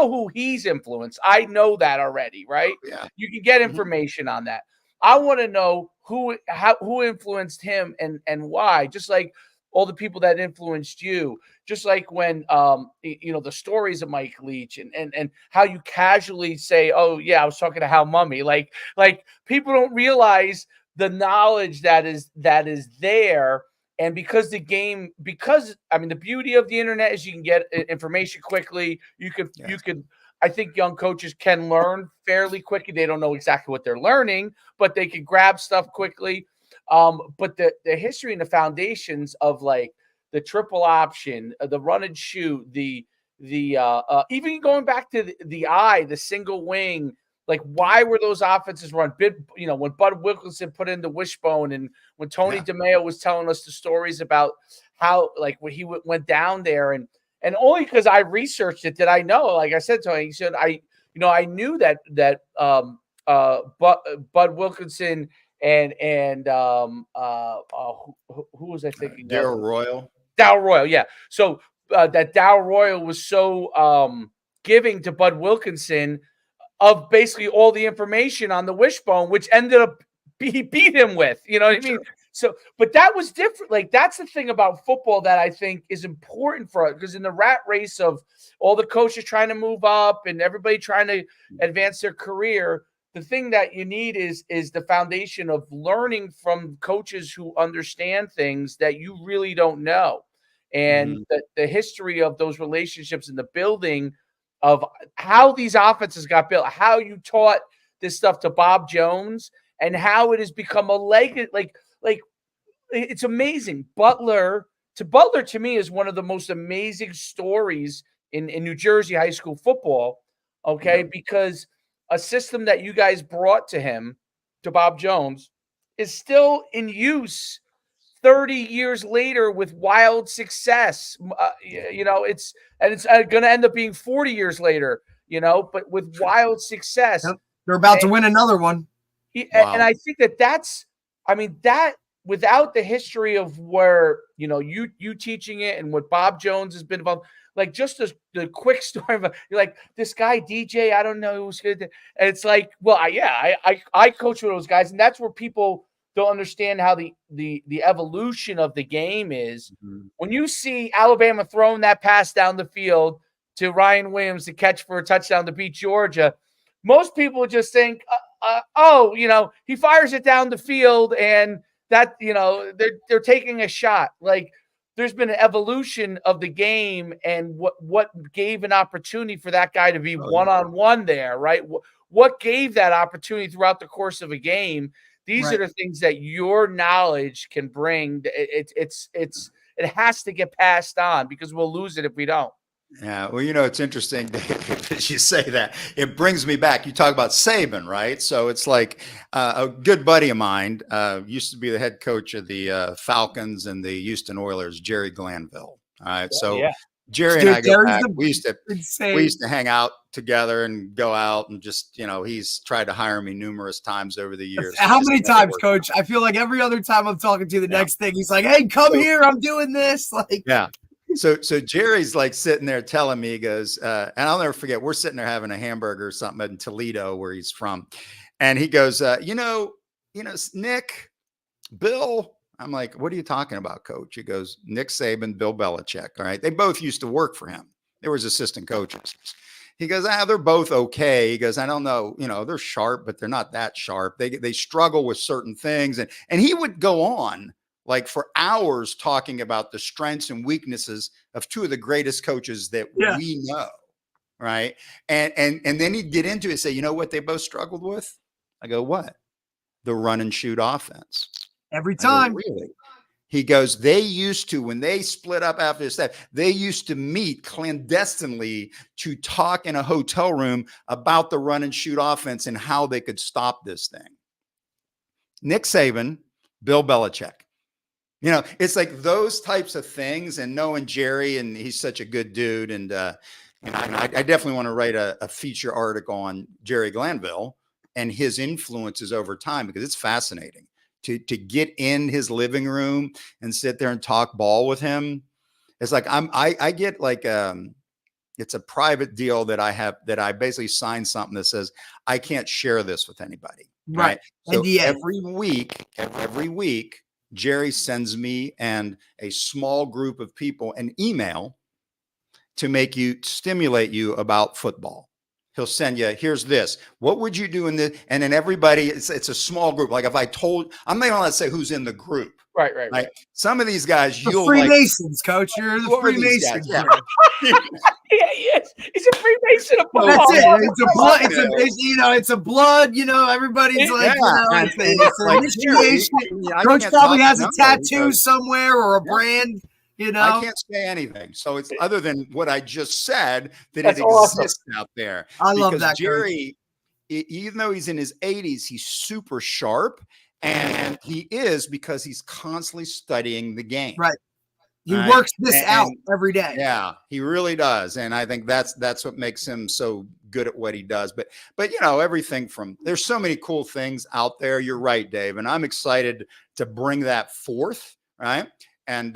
who he's influenced. I know that already, right? Yeah. You can get information on that. I want to know who influenced him and why. Just like all the people that influenced you. Just like when the stories of Mike Leach and how you casually say, "Oh yeah, I was talking to Hal Mummy." Like people don't realize the knowledge that is there. And because the beauty of the internet is you can get information quickly. You could I think young coaches can learn fairly quickly. They don't know exactly what they're learning, but they can grab stuff quickly. But the history and the foundations of like the triple option, the run and shoot, the even going back to the single wing, like why were those offenses run? When Bud Wilkinson put in the wishbone, and when Tony DeMeo was telling us the stories about how like when he went down there, and only because I researched it did I know. Like I said, Tony, he said I knew that Bud Wilkinson and who was I thinking? Darryl Royal. Darryl Royal, yeah. So that Darryl Royal was so giving to Bud Wilkinson of basically all the information on the wishbone, which ended up he beat him with. You know what I mean? So, but that was different. Like that's the thing about football that I think is important for us, because in the rat race of all the coaches trying to move up and everybody trying to advance their career, the thing that you need is the foundation of learning from coaches who understand things that you really don't know. And the history of those relationships and the building of how these offenses got built, how you taught this stuff to Bob Jones, and how it has become a leg. Like it's amazing. Butler to me is one of the most amazing stories in New Jersey high school football. Okay, because a system that you guys brought to him, to Bob Jones, is still in use 30 years later with wild success. It's going to end up being 40 years later, but with wild success. Yep. They're about to win another one. And I think that without the history of where, you teaching it and what Bob Jones has been involved, like just the quick story of you're like, this guy DJ, I don't know who's good. And it's like, well, I coach with those guys, and that's where people don't understand how the evolution of the game is. When you see Alabama throwing that pass down the field to Ryan Williams to catch for a touchdown to beat Georgia, most people just think, he fires it down the field and that, they're taking a shot. Like, there's been an evolution of the game, and what gave an opportunity for that guy to be one-on-one there, right? What gave that opportunity throughout the course of a game? These are the things that your knowledge can bring. It has to get passed on, because we'll lose it if we don't. Yeah, well, it's interesting as you say that. It brings me back. You talk about Saban, right? So it's like a good buddy of mine used to be the head coach of the Falcons and the Houston Oilers, Jerry Glanville. All right, so Jerry and I go back. We used to hang out together and go out and just, he's tried to hire me numerous times over the years. How many times, Coach? I feel like every other time I'm talking to you, the next thing he's like, "Hey, come here, I'm doing this." Like, So Jerry's like sitting there telling me, he goes, and I'll never forget, we're sitting there having a hamburger or something in Toledo, where he's from. And he goes, Nick, Bill. I'm like, "What are you talking about, Coach?" He goes, "Nick Saban, Bill Belichick." All right. They both used to work for him. They were his assistant coaches. He goes, "They're both okay." He goes, "I don't know, they're sharp, but they're not that sharp. They struggle with certain things." And he would go on like for hours talking about the strengths and weaknesses of two of the greatest coaches that we know. Right. And then he'd get into it and say, "You know what they both struggled with?" I go, "What?" "The run and shoot offense." Every time. Go, "Really?" He goes, "They used to, when they split up after this, they used to meet clandestinely to talk in a hotel room about the run and shoot offense and how they could stop this thing." Nick Saban, Bill Belichick. It's like those types of things, and knowing Jerry, and he's such a good dude. And I definitely want to write a feature article on Jerry Glanville and his influences over time, because it's fascinating to get in his living room and sit there and talk ball with him. It's like I get like it's a private deal that I have, that I basically sign something that says I can't share this with anybody. Right. So every week, Jerry sends me and a small group of people an email to stimulate you about football. He'll send you, "Here's this. What would you do in this?" And then everybody, it's a small group. Like if I'm not going to say who's in the group. Right. Some of these guys, you'll Freemasons, Coach. You're the Freemasons. Yeah. Yes. He's a Freemason of football. That's it. It's a blood. It's a blood. Everybody's like, it's an initiation. Coach probably has a tattoo somewhere or a brand. I can't say anything. So it's other than what I just said, that it exists out there. I love that. Jerry, even though he's in his 80s, he's super sharp, and he is, because he's constantly studying the game. Right. He works this out every day. Yeah, he really does. And I think that's what makes him so good at what he does. But everything from, there's so many cool things out there. You're right, Dave. And I'm excited to bring that forth. Right. And,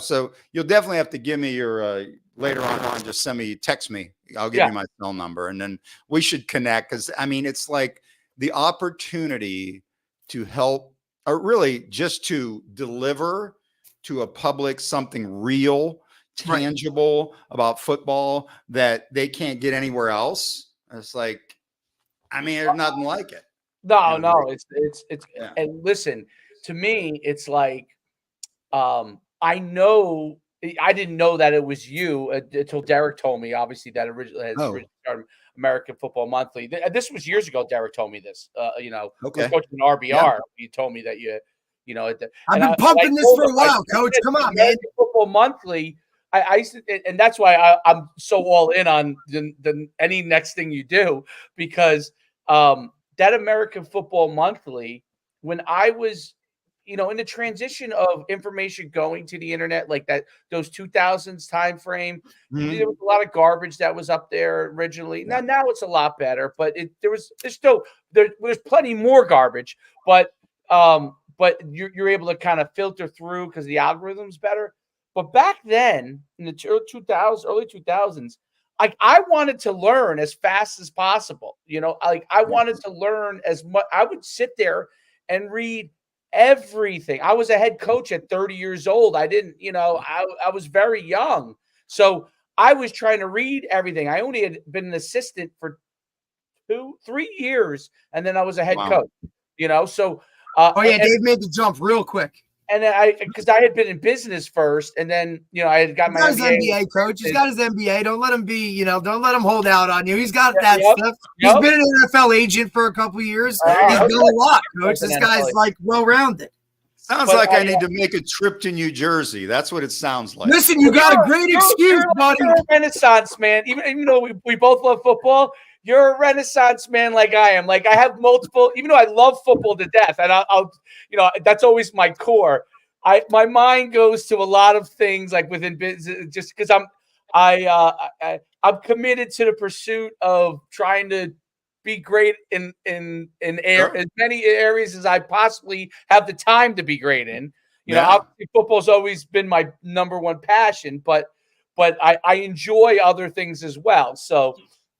so you'll definitely have to give me your, later on, just text me. I'll give you my cell number, and then we should connect. Cause it's like the opportunity to help, or really just to deliver to a public something real, tangible about football that they can't get anywhere else. It's like, there's nothing like it. No, it's and listen, to me, it's like, I know, I didn't know that it was you until Derek told me, obviously, that originally started American Football Monthly. This was years ago. Derek told me this, coaching in RBR. Yeah. He told me that I've been pumping this for a while, Coach. Come on, man. Football Monthly. I used to, and that's why I'm so all in on the any next thing you do, because that American Football Monthly, when I was, in the transition of information going to the internet, like those 2000s time frame, there was a lot of garbage that was up there originally. Now it's a lot better, but there's plenty more garbage, but you're able to kind of filter through because the algorithm's better. But back then, in the early 2000s, I wanted to learn as fast as possible. I wanted to learn as much. I would sit there and read everything. I was a head coach at 30 years old. I didn't, I was very young. So I was trying to read everything. I only had been an assistant for 2-3 years, and then I was a head coach, so Oh yeah, Dave made the jump real quick. And then because I had been in business first, and then I had got my MBA. Coach. He's got his MBA. Don't let him be, don't let him hold out on you. He's got that stuff. He's been an NFL agent for a couple of years. He's done a lot, Coach. This guy's like well-rounded. Sounds like I need to make a trip to New Jersey. That's what it sounds like. Listen, you got a great excuse, buddy. You're a Renaissance man. Even though we both love football, you're a Renaissance man like I am. Like I have multiple, even though I love football to death, and I'll that's always my core. My mind goes to a lot of things like within business, just because I'm committed to the pursuit of trying to be great in as many areas as I possibly have the time to be great in. Obviously football's always been my number one passion, but I enjoy other things as well. So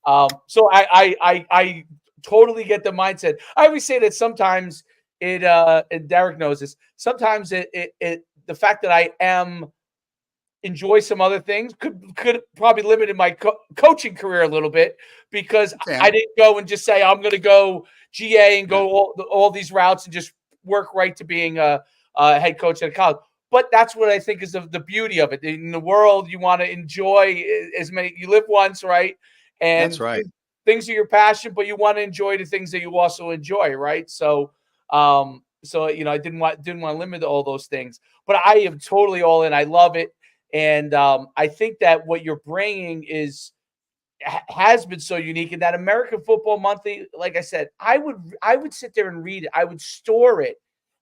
I totally get the mindset. I always say that sometimes and Derek knows this. Sometimes the fact that I enjoy some other things could probably limit my coaching career a little bit, because I didn't go and just say I'm going to go GA and go all these routes and just work right to being a head coach at a college. But that's what I think is the beauty of it. In the world, you want to enjoy as many. You live once, right? And that's right. Things are your passion, but you want to enjoy the things that you also enjoy, right? So, I didn't want to limit all those things. But I am totally all in. I love it. And I think that what you're bringing has been so unique, in that American Football Monthly, like I said, I would sit there and read it. I would store it.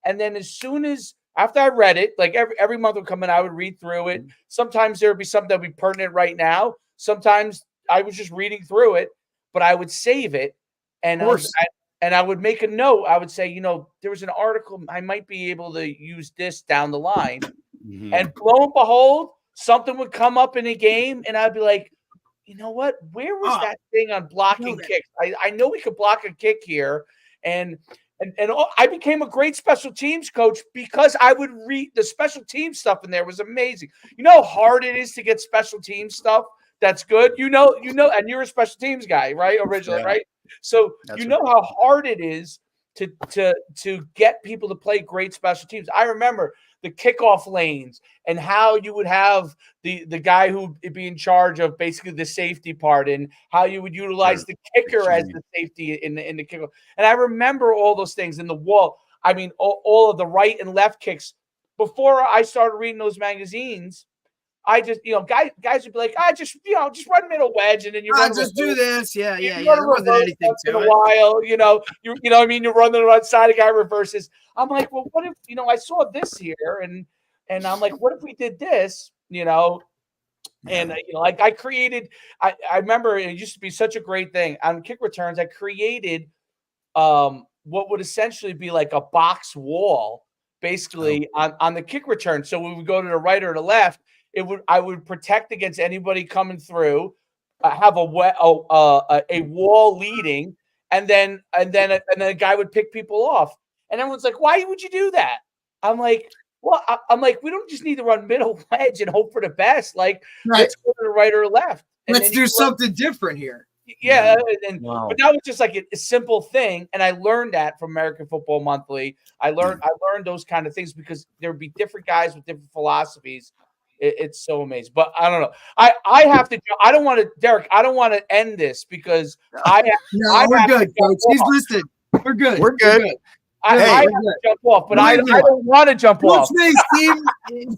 And then as soon as after I read it, like every month would come in, I would read through it. Sometimes there would be something that would be pertinent right now. Sometimes I was just reading through it, but I would save it. And I would make a note. I would say, there was an article, I might be able to use this down the line. Mm-hmm. And lo and behold, something would come up in a game, and I'd be like, you know what? Where was that thing on blocking kicks? I know we could block a kick here. And I became a great special teams coach because I would read the special teams stuff in there. Was amazing. You know how hard it is to get special teams stuff that's good? And you're a special teams guy, right? Originally, right? So that's how hard it is to get people to play great special teams. I remember the kickoff lanes and how you would have the guy who would be in charge of basically the safety part, and how you would utilize the kicker as the safety in the kickoff. And I remember all those things in the wall. I mean, all of the right and left kicks. Before I started reading those magazines, I just, guys would be like, just run middle wedge, and then you just do this. Yeah. There wasn't anything to it. In a while, you're running the right side, a guy reverses. I'm like, well, what if, I saw this here, and I'm like, what if we did this, and like I created, I remember it used to be such a great thing on kick returns. I created what would essentially be like a box wall, basically on the kick return. So we would go to the right or the left. I would protect against anybody coming through, have a wall leading, and then a guy would pick people off. And everyone's like, why would you do that? I'm like, well, we don't just need to run middle wedge and hope for the best. Like, let's go to the right or left. And let's do something different here. Yeah. But that was just like a simple thing. And I learned that from American Football Monthly. I learned those kind of things because there would be different guys with different philosophies. It's so amazing. But I don't know. I have to. I don't want to, Derek. I don't want to end this because we're good, coach. He's listening. We're good. We're good. I have to jump off, but I don't want to jump off.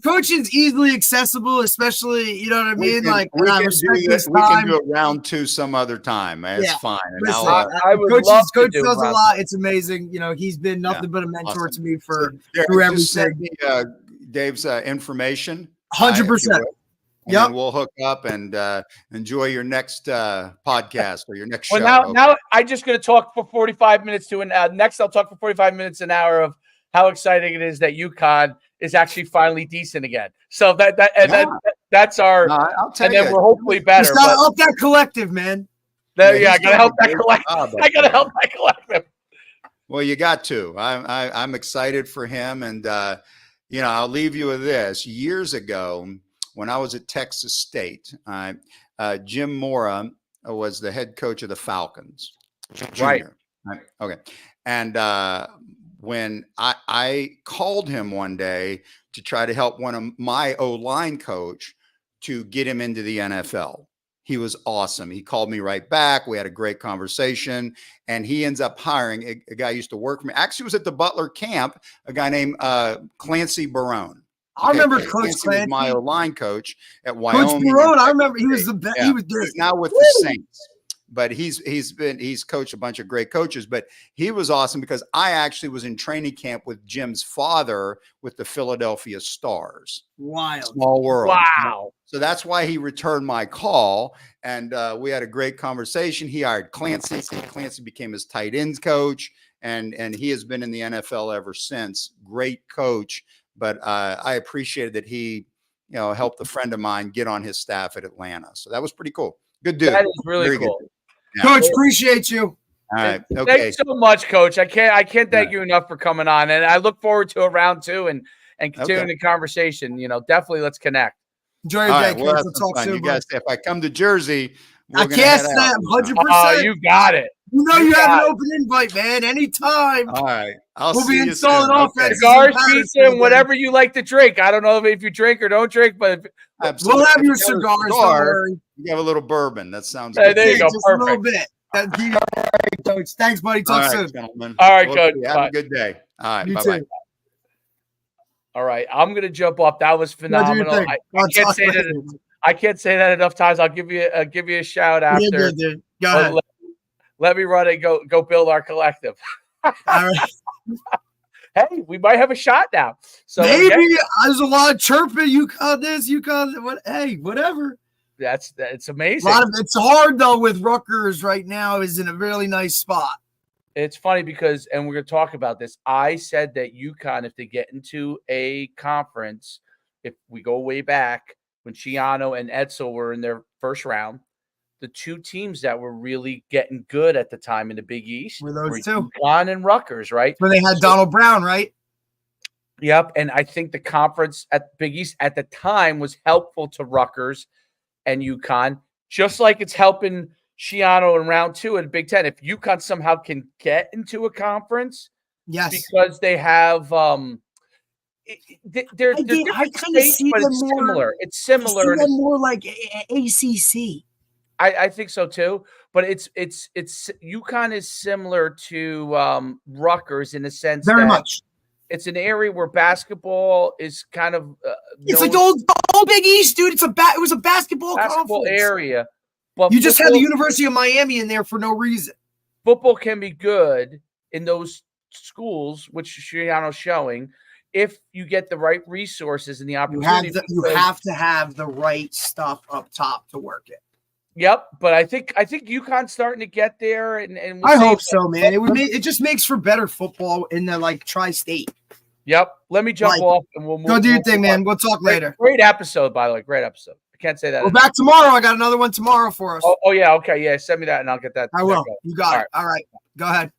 Coaching's easily accessible, especially, you know what I mean? We can do it round two some other time. It's fine. Listen, Coach does a lot. It's amazing. He's been nothing but a mentor to me through everything. Dave's information. 100%. And we'll hook up and enjoy your next podcast or your next show. Well, now I'm just going to talk for 45 minutes next I'll talk for 45 minutes, an hour of how exciting it is that UConn is actually finally decent again. So that's our, I'll tell and then we're hopefully better. Got to help that collective, man. I got to help that collective. I got to help that collective. Well, you got to. I'm excited for him, and I'll leave you with this. Years ago, when I was at Texas State, Jim Mora was the head coach of the Falcons. Junior. Right. Okay. And when I called him one day to try to help one of my O-line coach to get him into the NFL. He was awesome. He called me right back. We had a great conversation, and he ends up hiring a guy who used to work for me. Actually, was at the Butler camp, a guy named Clancy Barone. I remember Coach Clancy was my line coach at Wyoming. Coach Barone, I remember he was the best. Yeah. He was good. He's now with the Saints, but he's coached a bunch of great coaches. But he was awesome because I actually was in training camp with Jim's father with the Philadelphia Stars. Wild, small world. Wow. So that's why he returned my call, and we had a great conversation. He hired Clancy. Clancy became his tight ends coach, and he has been in the NFL ever since. Great coach. But I appreciated that he, helped a friend of mine get on his staff at Atlanta. So that was pretty cool. Good dude. That is really Very cool. Yeah. Coach, appreciate you. All right. Thank Okay. you so much, Coach. I can't thank you enough for coming on, and I look forward to a round 2 and continuing the conversation. Definitely let's connect. Enjoy your day, Coach. We'll talk fun. soon. You guys, if I come to Jersey, I can't stand 100%. Oh, you got it. You have an open invite, man. Anytime. All right. We'll be installing offense. Cigars, pizza, and whatever you like to drink. I don't know if you drink or don't drink, but we'll have your cigars. Don't worry. You have a little bourbon. That sounds good. There you go. Just Perfect. a little bit. All right, Coach. Thanks, buddy. Talk soon. Gentlemen. All right, Coach. Have a good day. All right. You Bye-bye. too. All right. I'm going to jump off. That was phenomenal. I can't say that enough times. I'll give you a shout after. Dude. Go ahead. Let me run it. Go build our collective. All right. Hey, we might have a shot now. So maybe there's a lot of chirping. You call this. You call it. What? Hey, whatever. It's amazing. It's hard though with Rutgers right now. Is in a really nice spot. It's funny because, and we're going to talk about this. I said that UConn, if they get into a conference, if we go way back when Schiano and Edsel were in their first round, the two teams that were really getting good at the time in the Big East were those two, UConn and Rutgers, right? Where they had Donald Brown, right? Yep. And I think the conference at Big East at the time was helpful to Rutgers and UConn, just like it's helping Schiano in round 2 at Big Ten. If UConn somehow can get into a conference, yes, because they have they're different states, but it's similar. It's similar. It's more like ACC. I think so too, but it's UConn is similar to Rutgers in the sense very that much. It's an area where basketball is kind of it's like the old Big East, dude. It was a basketball area, but you just had the University of Miami in there for no reason. Football can be good in those schools, which Schiano's showing, if you get the right resources and the opportunity. You have to have the right stuff up top to work it. Yep, but I think UConn's starting to get there, and I hope so, man. It just makes for better football in the tri-state. Yep. Let me jump off, and we'll move. Go do your thing, man. We'll talk later. Great episode, by the way. Great episode. I can't say that. We're back tomorrow. I got another one tomorrow for us. Oh yeah. Okay. Yeah. Send me that, and I'll get that. I will. You got it. All right. Go ahead.